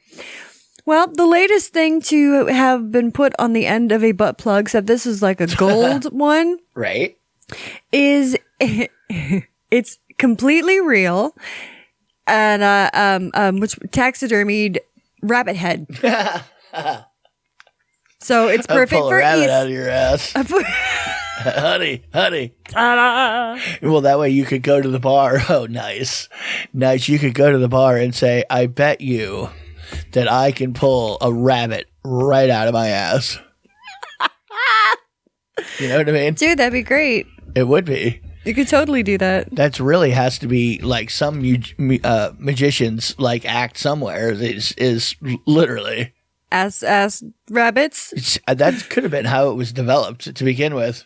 Well, the latest thing to have been put on the end of a butt plug, except this is like a gold one. Right. Is it's completely real. And which taxidermied rabbit head. So it's perfect pull for a rabbit East. out of your ass. honey. Ta-da! Well, that way you could go to the bar. Oh, nice. You could go to the bar and say, I bet you that I can pull a rabbit right out of my ass. You know what I mean? Dude, that'd be great. It would be. You could totally do that. That's really has to be like some magicians like act somewhere is literally Ass rabbits. That could have been how it was developed to begin with.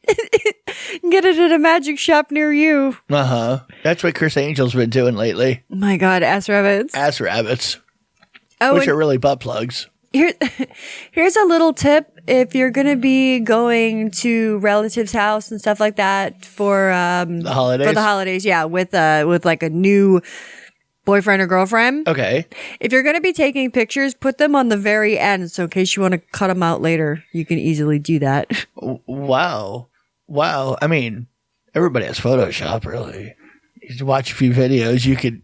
Get it at a magic shop near you. That's what Chris Angel's been doing lately. Oh my God, ass rabbits. Ass rabbits. Oh, which are really butt plugs. Here's a little tip. If you're going to be going to relatives' house and stuff like that for the holidays. For the holidays, yeah, with like a new boyfriend or girlfriend. Okay. If you're going to be taking pictures, put them on the very end. So in case you want to cut them out later, you can easily do that. Wow. I mean, everybody has Photoshop, really. You watch a few videos, you can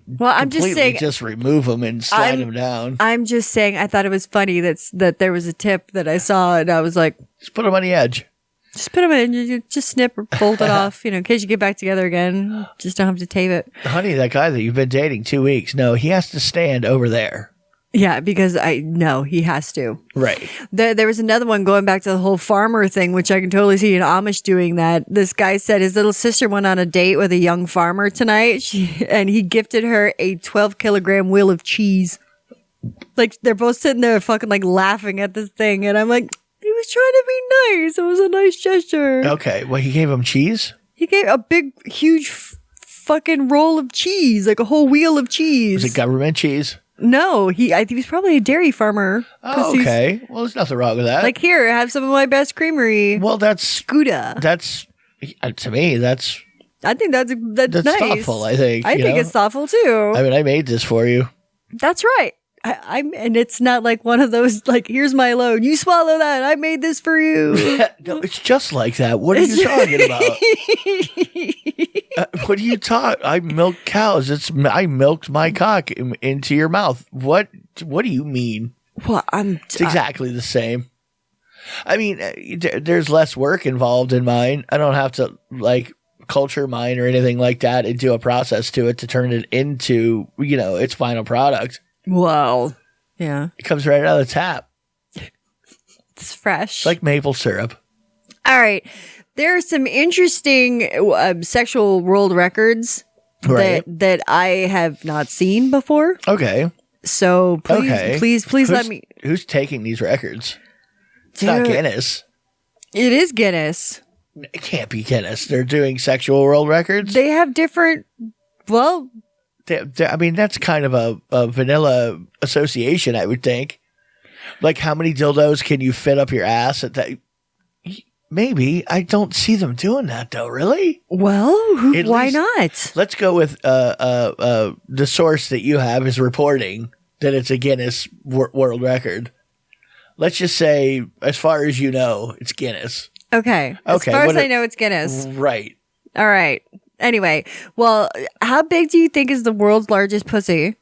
well, I'm just saying, just remove them and slide them down. I'm just saying, I thought it was funny that there was a tip that I saw, and I was like, just put them on the edge. Just put them in, you just snip or fold it off, in case you get back together again. Just don't have to tape it. Honey, that guy that you've been dating 2 weeks, no, he has to stand over there. Yeah, because he has to. Right. There was another one going back to the whole farmer thing, which I can totally see an Amish doing that. This guy said his little sister went on a date with a young farmer tonight, and he gifted her a 12-kilogram wheel of cheese. Like, they're both sitting there fucking like laughing at this thing, and I'm like, he was trying to be nice. It was a nice gesture. Okay, well, he gave him cheese? He gave a big, huge fucking roll of cheese, like a whole wheel of cheese. Was it government cheese? No, I think he was probably a dairy farmer. Oh, okay. Well, there's nothing wrong with that. Like, here, have some of my best creamery. Well, that's 𝓚𝓼. That's to me. I think that's nice. Thoughtful. I think. I think it's thoughtful too. I mean, I made this for you. That's right. And it's not like one of those like, here's my load, you swallow that. I made this for you. No, it's just like that. What are you talking about? What are you talking? I milk cows. I milked my cock into your mouth. What do you mean? Well, it's exactly the same. I mean, there's less work involved in mine. I don't have to like culture mine or anything like that and do a process to it to turn it into, its final product. Wow. Yeah. It comes right out of the tap. It's fresh. It's like maple syrup. All right. There are some interesting sexual world records that I have not seen before. Okay. So please let me. Who's taking these records? It's not Guinness. It is Guinness. It can't be Guinness. They're doing sexual world records. They have different. Well, I mean, that's kind of a vanilla association, I would think. Like, how many dildos can you fit up your ass at that? Maybe. I don't see them doing that, though, really? Well, why least- not? Let's go with the source that you have is reporting that it's a Guinness World Record. Let's just say, as far as you know, it's Guinness. Okay. As far as I know, it's Guinness. Right. All right. Anyway, well, how big do you think is the world's largest pussy?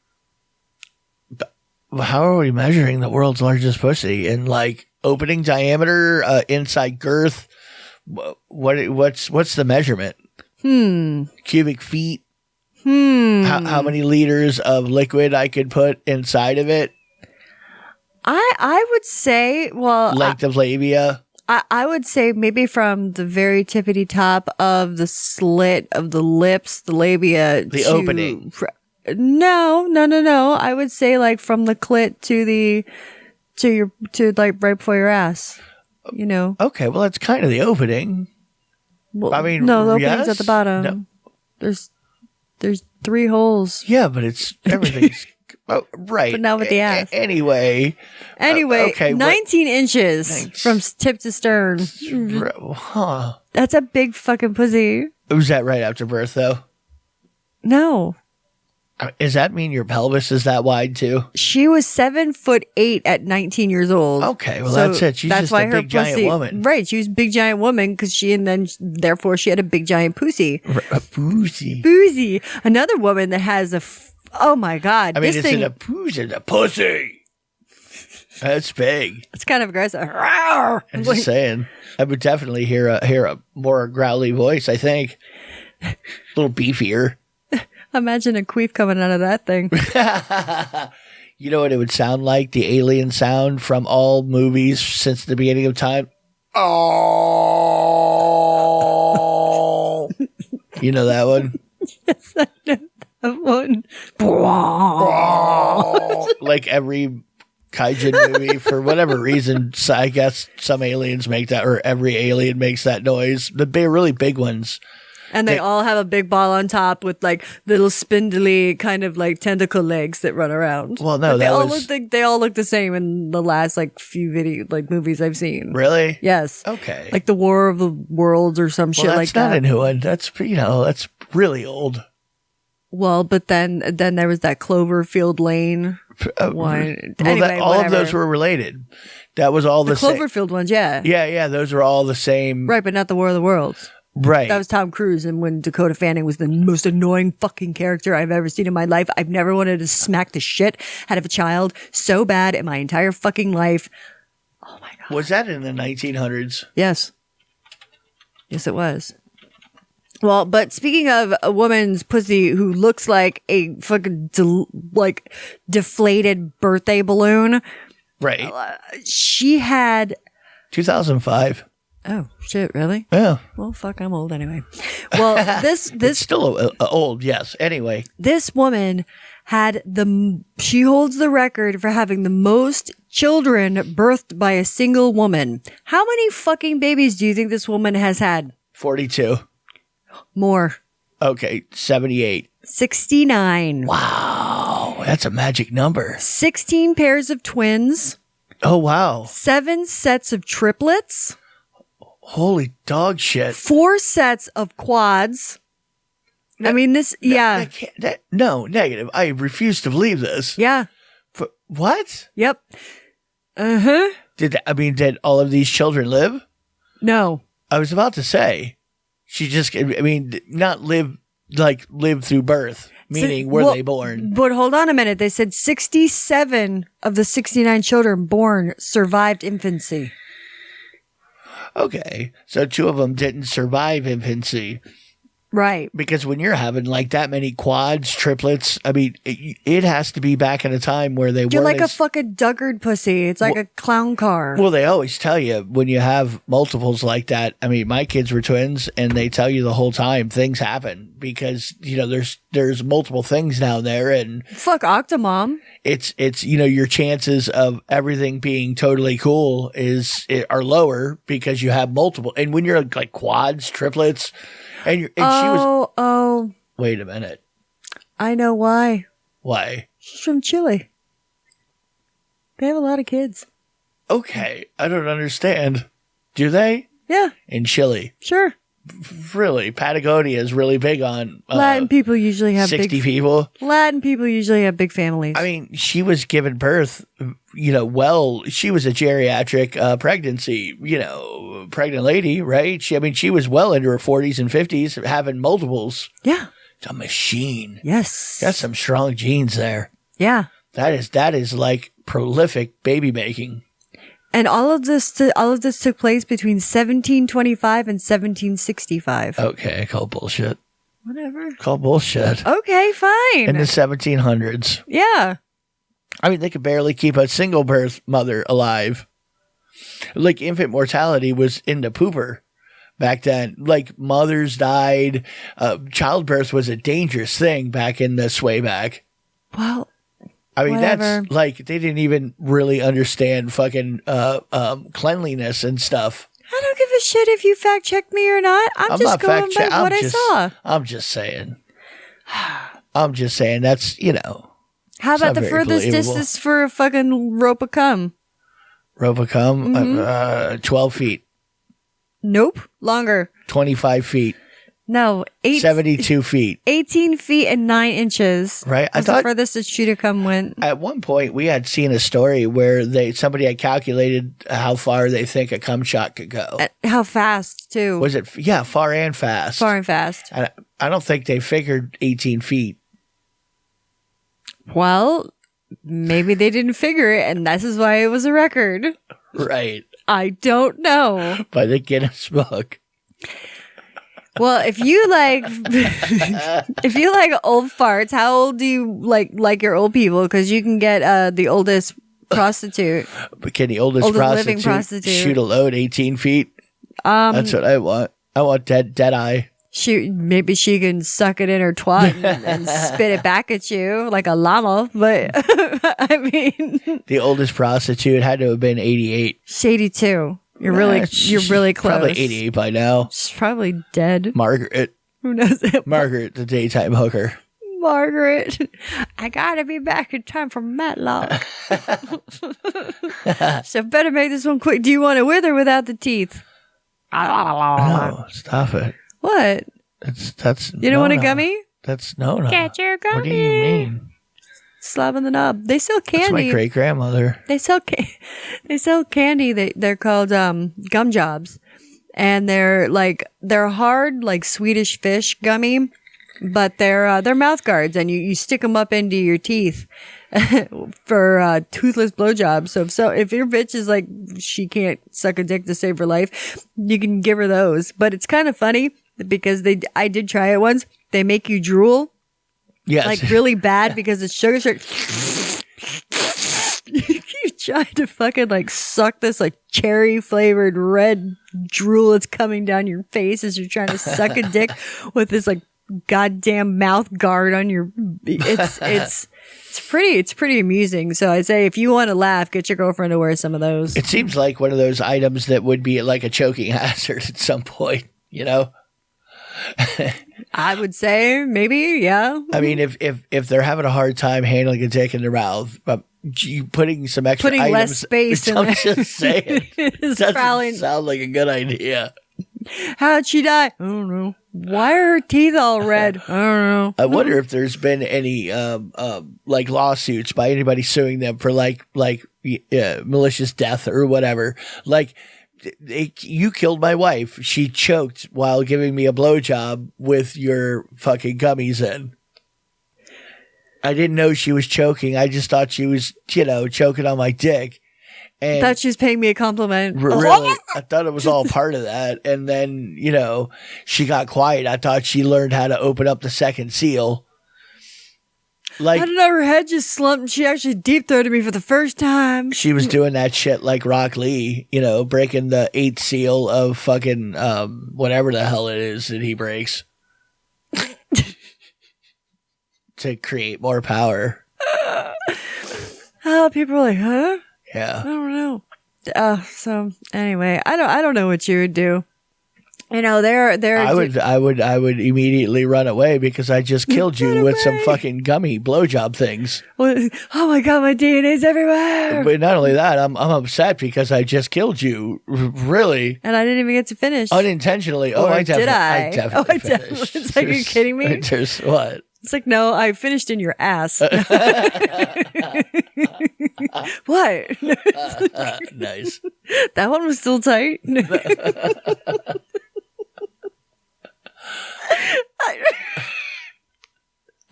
How are we measuring the world's largest pussy? In like opening diameter, inside girth? What's the measurement? Cubic feet? How many liters of liquid I could put inside of it? I would say, well, Length of labia? I would say maybe from the very tippity top of the slit of the lips, the labia, The opening. No. I would say like from the clit to like right before your ass. You know. Okay, well, that's kind of the opening. Well, I mean, no, the opening's yes? at the bottom. No. There's 3 holes. Yeah, but it's everything's right. But not with the ass. Anyway, okay, 19 inches from tip to stern. huh? That's a big fucking pussy. Was that right after birth, though? No. Does that mean your pelvis is that wide too? She was 7'8" at 19 years old. Okay, well that's it. She's just a big giant woman, right? She was a big giant woman because therefore she had a big giant pussy. A pussy. Boozy. Another woman that has oh my god! I mean, this it's thing, in a pussy. It's a pussy. That's big. It's kind of aggressive. I'm just saying. I would definitely hear a more growly voice. I think a little beefier. Imagine a queef coming out of that thing. You know what it would sound like? The alien sound from all movies since the beginning of time. Oh, you know that one? Yes, I know that one. Like every kaiju movie, for whatever reason, I guess some aliens make that, or every alien makes that noise. The really big ones. And they all have a big ball on top with like little spindly kind of like tentacle legs that run around. Well, no, But they all look the same in the last like few movies I've seen. Really? Yes. Okay. Like the War of the Worlds or some shit like that. That's not a new one. That's that's really old. Well, but then there was that Cloverfield Lane one. Well, Anyway, all of whatever. those were related. That was all the same. Cloverfield ones, yeah. Yeah, those were all the same. Right, but not the War of the Worlds. Right. That was Tom Cruise, and when Dakota Fanning was the most annoying fucking character I've ever seen in my life. I've never wanted to smack the shit out of a child so bad in my entire fucking life. Oh my god. Was that in the 1900s? Yes. Yes, it was. Well, but speaking of a woman's pussy who looks like a fucking deflated birthday balloon, Right. she had 2005. Oh shit! Really? Yeah. Well, fuck, I'm old anyway. Well, It's still old, yes. Anyway. This woman she holds the record for having the most children birthed by a single woman. How many fucking babies do you think this woman has had? 42. More. Okay, 78. 69. Wow, that's a magic number. 16 pairs of twins. Oh, wow. 7 sets of triplets. Holy dog shit. 4 sets of quads. I mean, No, negative. I refuse to believe this. Yeah. What? Yep. Uh-huh. Did all of these children live? No. I was about to say, she just, not live through birth, meaning were they born? But hold on a minute. They said 67 of the 69 children born survived infancy. Okay, so 2 of them didn't survive infancy. Right. Because when you're having like that many quads, triplets, it has to be back in a time where they You're weren't like a fucking Duggard pussy. It's like a clown car. Well, they always tell you when you have multiples like that. My kids were twins, and they tell you the whole time things happen because there's multiple things down there, and fuck Octomom. It's your chances of everything being totally cool are lower because you have multiple. And when you're like quads, triplets. She was. Oh. Wait a minute. I know why. Why? She's from Chile. They have a lot of kids. Okay, I don't understand. Do they? Yeah, In Chile. sure. Really? Patagonia is really big on Latin people usually have 60 people. Latin people usually have big families. I mean, she was giving birth, she was a geriatric pregnancy, pregnant lady, right? She was well into her 40s and 50s, having multiples. yeah. It's a machine. Yes. Got some strong genes there. Yeah. That is like prolific baby making. And all of this took place between 1725 and 1765. Okay, call bullshit. Whatever. Call bullshit. Okay, fine. In the 1700s. Yeah. I mean, they could barely keep a single birth mother alive. Like, infant mortality was in the pooper back then. Like, mothers died. Childbirth was a dangerous thing back in the sway back. Well, I mean, whatever. That's like, they didn't even really understand fucking cleanliness and stuff. I don't give a shit if you fact check me or not. I'm just not going fact-check- by what I saw. I'm just saying. That's, How It's about not the very furthest believable. distance for a fucking rope of cum? rope of cum, 12 feet, Nope. Longer. 25 feet, No. 72 feet. 18 feet and 9 inches. Right, I That's the thought- furthest a shooter cum went. At one point, we had seen a story where somebody had calculated how far they think a cum shot could go. How fast, too. Was it? Yeah, far and fast. Far and fast. I don't think they figured 18 feet. Well, maybe they didn't figure it, and this is why it was a record. Right. I don't know. By the Guinness Book. Well, if you like, if you like old farts, how old do you like your old people? Because you can get the oldest prostitute. But can the oldest living prostitute shoot a load 18 feet? That's what I want. I want dead eye. Maybe she can suck it in her twat and spit it back at you like a llama. But I mean, The oldest prostitute had to have been 88. shady too. You're She's really close. Probably 88 by now. She's probably dead. Margaret. Who knows it? Margaret, the daytime hooker. Margaret, I gotta be back in time for Matlock. So better make this one quick. Do you want it with or without the teeth? No, stop it. What? That's You don't want a gummy? That's no. Get your gummy. What do you mean? Slap on the knob. They sell That's candy. my great grandmother. They sell candy. They're called gum jobs, and they're hard like Swedish fish gummy, but they're mouth guards, and you stick them up into your teeth for toothless blowjobs. So if your bitch is like she can't suck a dick to save her life, you can give her those. But it's kind of funny because I did try it once. They make you drool. Yes. Like really bad because it's sugar. You try to fucking like suck this like cherry flavored red drool that's coming down your face as you're trying to suck a dick with this like goddamn mouth guard on your. It's pretty amusing. So I'd say if you want to laugh, get your girlfriend to wear some of those. It seems like one of those items that would be like a choking hazard at some point. I would say maybe, yeah. I mean, if they're having a hard time handling a dick in their mouth, but you putting some extra Putting items, less space in I'm there. just saying, It's doesn't probably- sound like a good idea. How'd she die? I don't know. Why are her teeth all red? I don't know. I wonder if there's been any like lawsuits by anybody suing them for like malicious death or whatever. Like, you killed my wife. She choked while giving me a blowjob with your fucking gummies in. I didn't know she was choking. I just thought she was, choking on my dick. And Thought she was paying me a compliment. really, I thought it was all part of that. And then, she got quiet. I thought she learned how to open up the second seal. Like, I don't know, her head just slumped and she actually deep throated me for the first time. she was doing that shit like Rock Lee, breaking the 8th seal of fucking whatever the hell it is that he breaks to create more power. Oh, people are like, huh? I Yeah. don't know. So anyway, I don't know what you would do You know, they're. I would immediately run away because I just killed you with some fucking gummy blowjob things. Oh my God, my DNA's everywhere. But not only that, I'm upset because I just killed you. Really. And I didn't even get to finish. Unintentionally. Or I did I? definitely definitely. finished. It's like, are you kidding me? There's what? It's like, no, I finished in your ass. What? Nice. That one was still tight.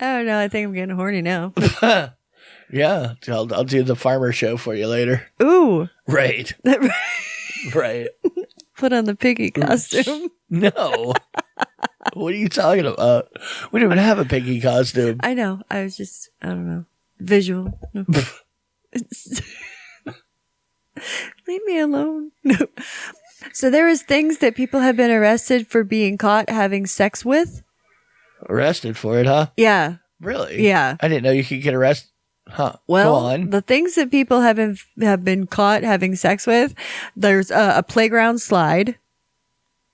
I don't know. I think I'm getting horny now. Yeah. I'll do the farmer show for you later. Ooh. Right. Right. Put on the piggy costume. No. What are you talking about? We don't even have a piggy costume. I know. I was just, I don't know. Visual. Leave me alone. No. So there is things that people have been arrested for being caught having sex with. Arrested for it, huh? Yeah. Really? Yeah. I didn't know you could get arrested. Huh. Well, Go on. the things that people have been caught having sex with, there's a playground slide.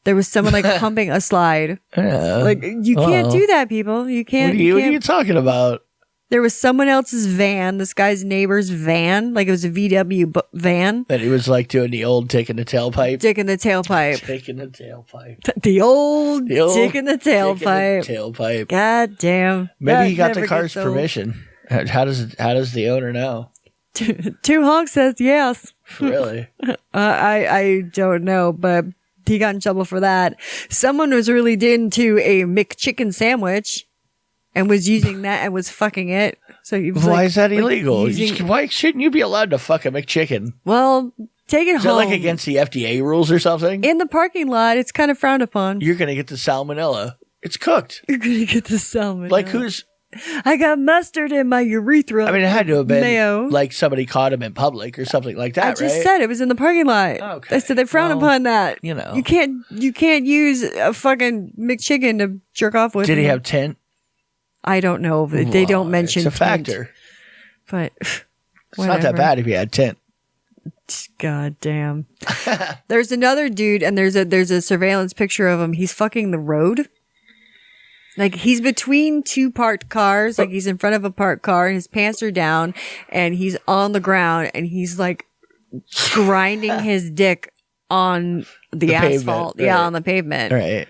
There was someone like humping a slide. Like you can't do that, people. You can't. What are you talking about? There was someone else's van, this guy's neighbor's van, like it was a VW van. That he was like doing the old dick in the tailpipe. Dick in the tailpipe. Dick in the tailpipe. The old dick in the tailpipe. Tailpipe. God damn. Maybe he got the car's permission. How does the owner know? Two honks says yes. Really? I don't know, but he got in trouble for that. Someone was really into a McChicken sandwich and was using that and was fucking it. So he was why is that illegal? using, Why shouldn't you be allowed to fuck a McChicken? well, take it Is home. that like against the FDA rules or something? In the parking lot, it's kind of frowned upon. You're going to get the salmonella. It's cooked. You're going to get the salmon. Like who's... I got mustard in my urethra. I mean, it had to have been mayo. like somebody caught him in public or something like that, I just right? said it was in the parking lot. Okay. I said they frown Well, upon that. you know. You can't use a fucking McChicken to jerk off with. Did he have tint? I don't know. They don't mention It's a factor. But It's not that bad if you had tint. God damn. There's another dude, and there's a surveillance picture of him. He's fucking the road. Like he's between two parked cars, like he's in front of a parked car and his pants are down and he's on the ground and he's like grinding his dick on the asphalt. Pavement, Yeah, right. on the pavement. Right.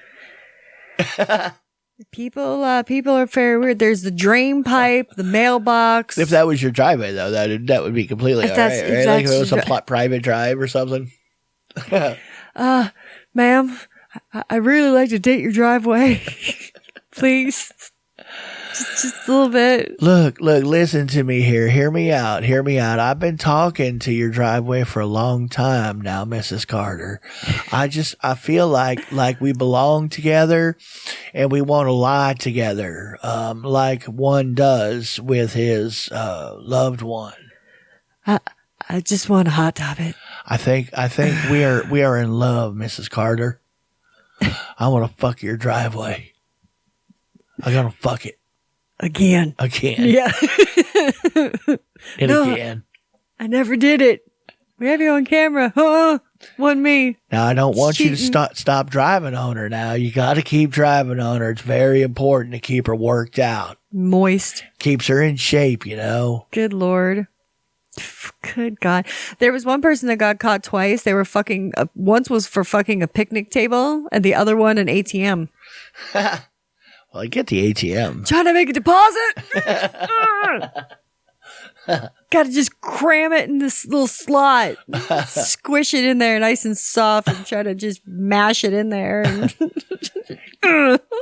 People are very weird. There's the drain pipe, the mailbox. If that was your driveway, though, that would be completely all right, right? Like if it was a private drive or something. Ma'am, I really like to date your driveway. Please. Just a little bit. Look, listen to me here. Hear me out. I've been talking to your driveway for a long time now, Mrs. Carter. I feel like we belong together and we want to lie together, like one does with his, loved one. I just want to hot tub it. I think we are in love, Mrs. Carter. I want to fuck your driveway. I gotta fuck it. Again. Yeah. Again. I never did it. We have you on camera. Wasn't me. Now, I don't want you to stop driving on her now. You got to keep driving on her. It's very important to keep her worked out. Moist. Keeps her in shape, you know. Good Lord. Good God. There was one person that got caught twice. They were fucking, once was for fucking a picnic table and the other one an ATM. Well, I get the ATM. Trying to make a deposit. Got to just cram it in this little slot. Squish it in there nice and soft and try to just mash it in there.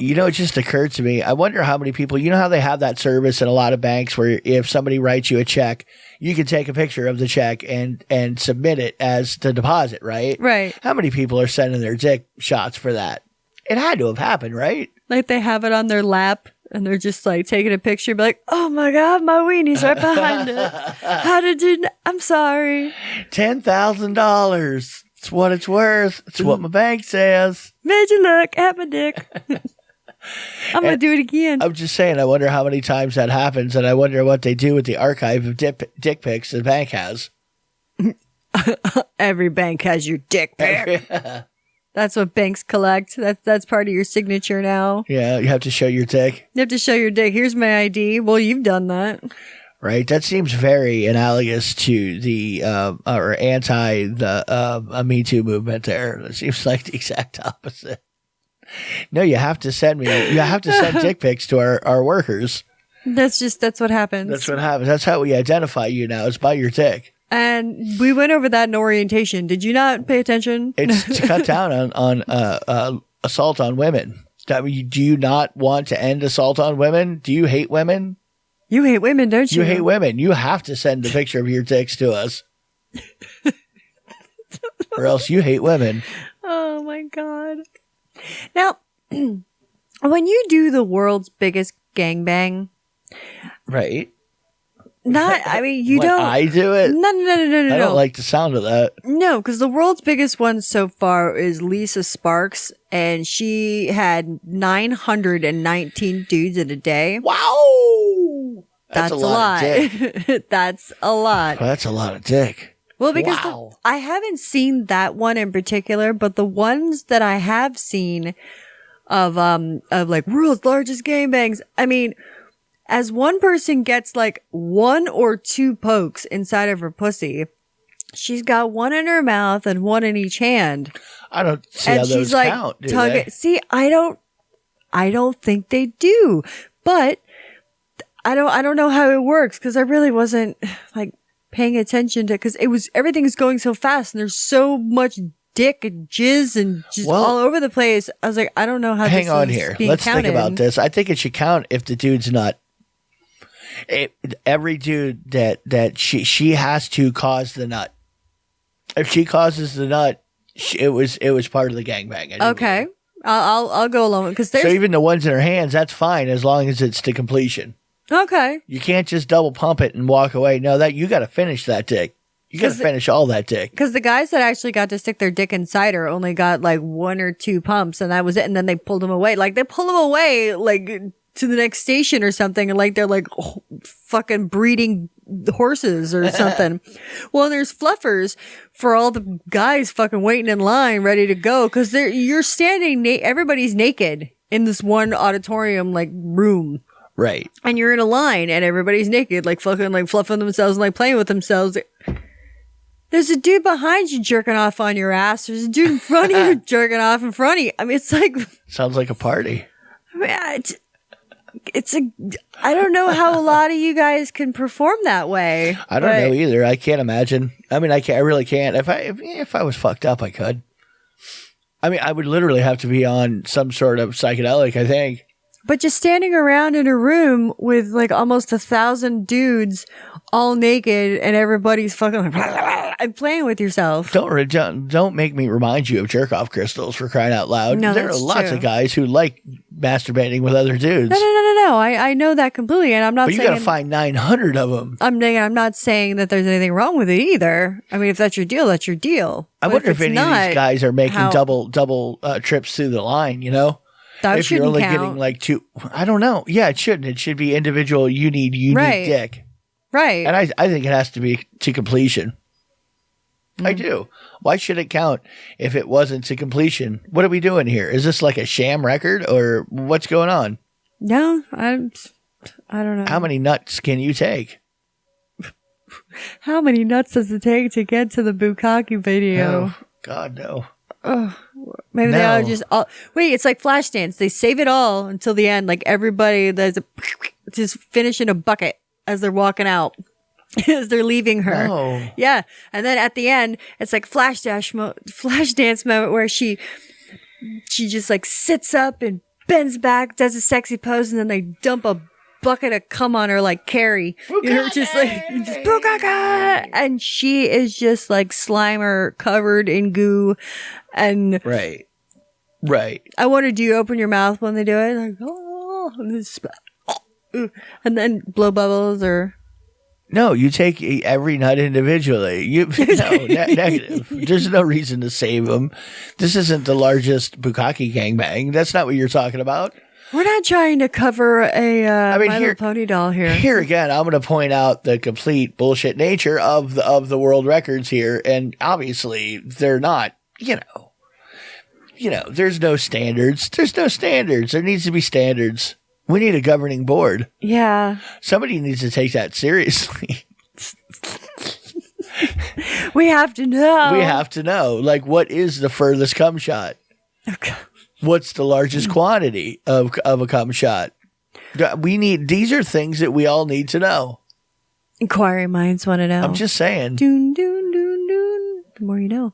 You know, it just occurred to me. I wonder how many people, you know how they have that service in a lot of banks where if somebody writes you a check, you can take a picture of the check and submit it as the deposit, right? Right. How many people are sending their dick shots for that? It had to have happened, right? Like they have it on their lap and they're just like taking a picture, be like, oh my God, my weenie's right behind it. How did you, I'm sorry. $10,000. It's what it's worth. It's what my bank says. Made you look at my dick. I'm going to do it again. I'm just saying, I wonder how many times that happens, and I wonder what they do with the archive of dick pics the bank has. Every bank has your dick pic. That's what banks collect. That's part of your signature now. Yeah, you have to show your dick. You have to show your dick. Here's my ID. Well, you've done that. Right. That seems very analogous to the or anti the Me Too movement there. It seems like the exact opposite. No, you have to send dick pics to our workers. That's what happens. That's what happens. That's how we identify you now. It's by your dick. And we went over that in orientation. Did you not pay attention? It's to cut down on assault on women. Do you not want to end assault on women? Do you hate women? You hate women, don't you? You hate women. You have to send a picture of your dicks to us. Or else you hate women. Oh my God. Now, when you do the world's biggest gangbang, right? You don't. I do it. No. I don't like the sound of that. No, because the world's biggest one so far is Lisa Sparks, and she had 919 dudes in a day. Wow, that's a lot. That's a lot. Well, that's a lot of dick. Well, because I haven't seen that one in particular, but the ones that I have seen of like world's largest gangbangs, I mean, as one person gets like 1 or 2 pokes inside of her pussy, she's got one in her mouth and one in each hand. I don't see how those count. Do they? See, I don't think they do, but I don't know how it works because I really wasn't like paying attention to, because everything is going so fast and there's so much dick and jizz and just all over the place. I was like, I don't know how. Hang on here. Let's think about this. I think it should count if the dude's nut. Every dude that she has to cause the nut. If she causes the nut, it was part of the gangbang. Okay, I'll go along because so even the ones in her hands, that's fine as long as it's to completion. Okay, you can't just double pump it and walk away. No, that you got to finish that dick. You got to finish all that dick. Because the guys that actually got to stick their dick inside her only got like 1 or 2 pumps, and that was it. And then they pulled them away. Like they pull them away like to the next station or something, and like they're like fucking breeding horses or something. Well, and there's fluffers for all the guys fucking waiting in line ready to go because you're standing. Everybody's naked in this one auditorium like room. Right. And you're in a line and everybody's naked, like fucking like fluffing themselves and like playing with themselves. There's a dude behind you jerking off on your ass. There's a dude in front of you jerking off in front of you. I mean, it's like... Sounds like a party. I mean, I don't know how a lot of you guys can perform that way. I don't know either. I can't imagine. I mean, I really can't. If I was fucked up, I could. I mean, I would literally have to be on some sort of psychedelic, I think. But just standing around in a room with like almost 1,000 dudes all naked and everybody's fucking like, and playing with yourself. Don't make me remind you of jerk off crystals, for crying out loud. No, there are lots of guys who like masturbating with other dudes. No. I know that completely, and I'm not. But you got to find 900 of them. I'm not saying that there's anything wrong with it either. I mean, if that's your deal, that's your deal. I wonder if any of these guys are making double trips through the line. You know. That if you're only getting like 2, I don't know. Yeah, it shouldn't. It should be individual. You need dick. Right. And I think it has to be to completion. I do. Why should it count if it wasn't to completion? What are we doing here? Is this like a sham record or what's going on? No, I don't know. How many nuts can you take? How many nuts does it take to get to the bukkake video? Oh, God, no. Maybe they all just wait. It's like Flashdance. They save it all until the end. Like everybody, just finish in a bucket as they're walking out, as they're leaving her. Oh. Yeah, and then at the end, it's like Flashdance moment where she just like sits up and bends back, does a sexy pose, and then they dump a bucket of cum on her like Carrie. You know, just like bukkake, and she is just like Slimer covered in goo. And right. I wonder, do you open your mouth when they do it? Like, and then blow bubbles or? No, you take every nut individually. Negative. There's no reason to save them. This isn't the largest bukkake gangbang. That's not what you're talking about. We're not trying to cover a My Little Pony doll here. Here again, I'm going to point out the complete bullshit nature of the world records here, and obviously they're not. You know, there's no standards. There's no standards. There needs to be standards. We need a governing board. Yeah. Somebody needs to take that seriously. We have to know. We have to know. Like, what is the furthest cum shot? Okay. What's the largest quantity of a cum shot? These are things that we all need to know. Inquiring minds want to know. I'm just saying. Doon, doon, doon, doon. The more you know.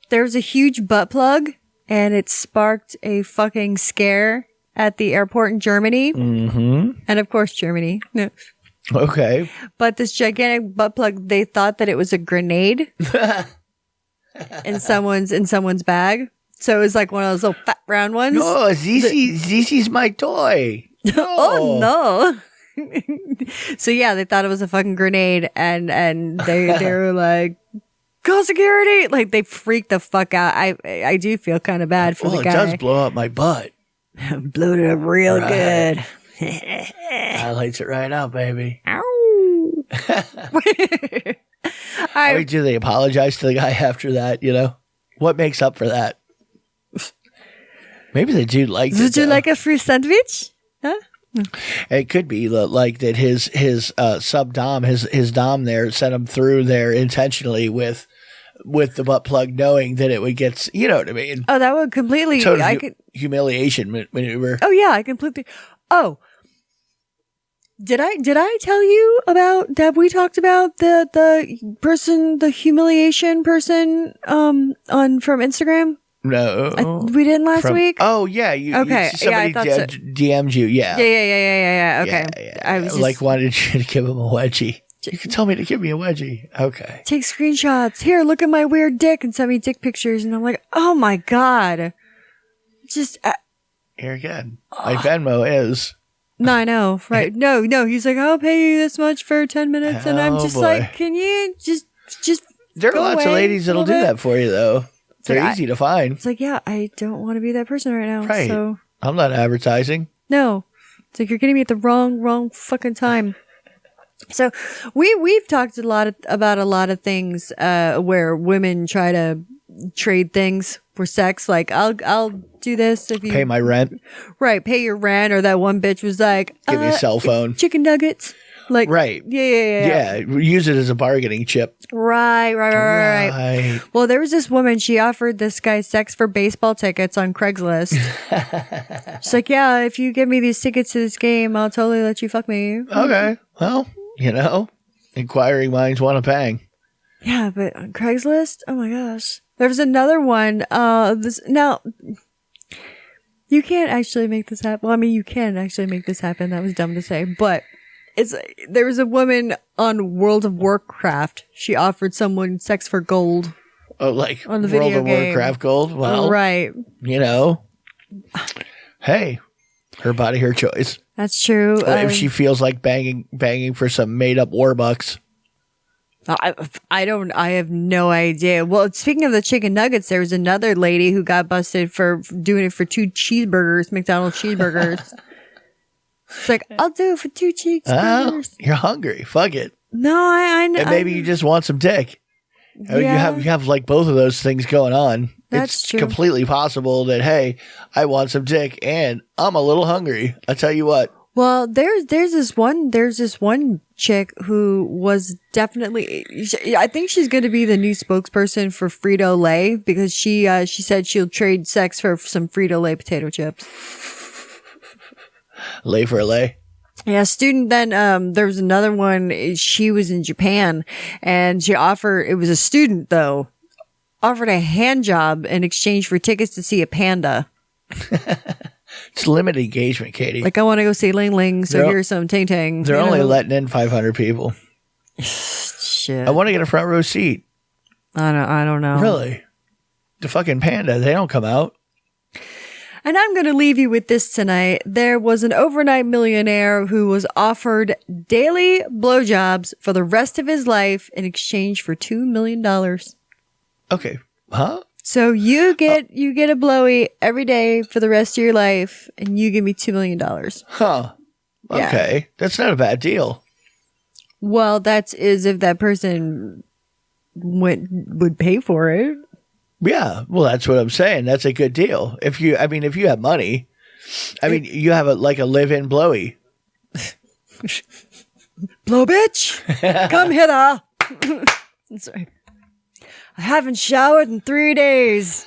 There's a huge butt plug, and it sparked a fucking scare at the airport in Germany. Mm-hmm. And of course, Germany. No. Okay. But this gigantic butt plug, they thought that it was a grenade in someone's bag. So it was like one of those little fat round ones. No, this is my toy. No. Oh no. So yeah, they thought it was a fucking grenade, and they were like, call security. Like, they freaked the fuck out. I do feel kind of bad for the guy. It does blow up my butt. Blew it up real good. Highlights it right out, baby. Ow. I mean, do they apologize to the guy after that? What makes up for that? Maybe the dude liked it. Would you like a free sandwich? Huh? It could be like that his sub dom, his dom there sent him through there intentionally with the butt plug, knowing that it would get, you know what I mean? Oh, that would completely. Humiliation maneuver. Oh yeah, I completely. Oh, did I tell you about that? We talked about the humiliation person from Instagram. No, we didn't last week. Oh yeah, okay. Somebody DM'd you. Yeah. Yeah. Okay. Yeah. I was just, wanted you to give him a wedgie. You can tell me to give me a wedgie. Okay. Take screenshots. Here, look at my weird dick, and send me dick pictures. And I'm like, oh my god. Just here again. My Venmo is. No, I know. Right? No. He's like, I'll pay you this much for 10 minutes, and I'm just like, can you just? There are lots of ladies that'll do that for you, though. They're easy to find. It's like, yeah, I don't want to be that person right now. Right. So I'm not advertising. No. It's like, you're getting me at the wrong fucking time. So we've talked about a lot of things where women try to trade things for sex. Like, I'll do this if you pay my rent. Right, pay your rent. Or that one bitch was like, give me a cell phone, chicken nuggets. Like, right. Yeah. Use it as a bargaining chip. Right. Well, there was this woman, she offered this guy sex for baseball tickets on Craigslist. She's like, yeah, if you give me these tickets to this game, I'll totally let you fuck me. Okay. Well, inquiring minds want a bang. Yeah, but on Craigslist, oh my gosh. There was another one. Now, you can't actually make this happen. Well, I mean, you can actually make this happen. That was dumb to say, but there was a woman on World of Warcraft. She offered someone sex for gold. Oh, like on the World video of game. Warcraft gold? Well, right. Hey, her body, her choice. That's true. If she feels like banging for some made up Warbucks. I have no idea. Well, speaking of the chicken nuggets, there was another lady who got busted for doing it for 2 cheeseburgers, McDonald's cheeseburgers. It's like, I'll do it for 2 cheeseburgers. You're hungry. Fuck it. No, I know. And maybe you just want some dick. Yeah. You have like both of those things going on. That's it's true. Completely possible that, hey, I want some dick and I'm a little hungry. I tell you what. Well, there's this one chick who was definitely, I think she's going to be the new spokesperson for Frito-Lay, because she said she'll trade sex for some Frito-Lay potato chips. Lay for a lay. Yeah, student. Then there was another one. She was in Japan, and she offered. It was a student though. Offered a hand job in exchange for tickets to see a panda. It's limited engagement, Katie. Like, I want to go see Ling Ling, so here's some Ting Ting. They're only letting in 500 people. Shit. I want to get a front row seat. I don't know. Really? The fucking panda, they don't come out. And I'm going to leave you with this tonight. There was an overnight millionaire who was offered daily blowjobs for the rest of his life in exchange for $2 million. Okay. Huh? So you get a blowy every day for the rest of your life, and you give me $2 million. Huh. Okay. Yeah. That's not a bad deal. Well, that is if that person would pay for it. Yeah, well, that's what I'm saying. That's a good deal. If you have money, you have a live-in blowy. Blow bitch, come hither. Sorry. I haven't showered in 3 days.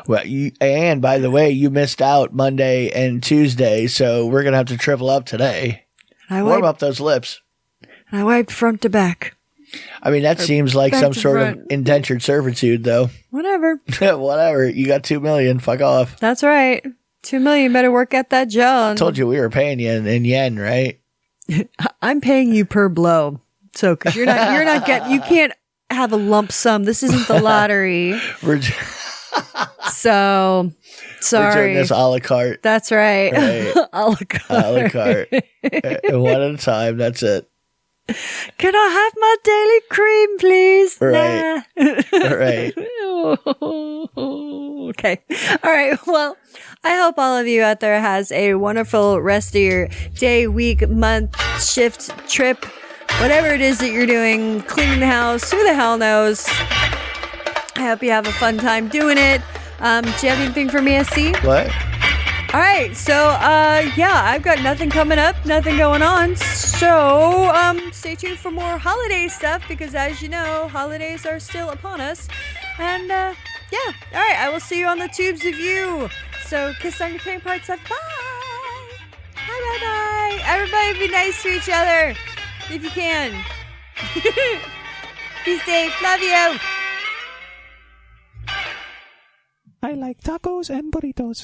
Well, and by the way, you missed out Monday and Tuesday, so we're going to have to triple up today. Warm up those lips. I wiped front to back. That seems like some sort of indentured servitude, though. Whatever. Whatever. You got $2 million. Fuck off. That's right. $2 million. Better work at that job. I told you we were paying you in yen, right? I'm paying you per blow. So, because you're not getting, you can't have a lump sum. This isn't the lottery. So, sorry. We're doing this a la carte. That's right. A la carte. A la carte. One at a time. That's it. Can I have my daily cream, please? Right. Nah. Right. Okay. All right. Well, I hope all of you out there has a wonderful rest of your day, week, month, shift, trip, whatever it is that you're doing, cleaning the house, who the hell knows. I hope you have a fun time doing it. Do you have anything for me, SC? What? All right, so I've got nothing coming up, nothing going on. So stay tuned for more holiday stuff because, as you know, holidays are still upon us. And all right, I will see you on the tubes of you. So kiss on your cream part stuff. Bye. Bye. Everybody, be nice to each other if you can. Be safe. Love you. I like tacos and burritos.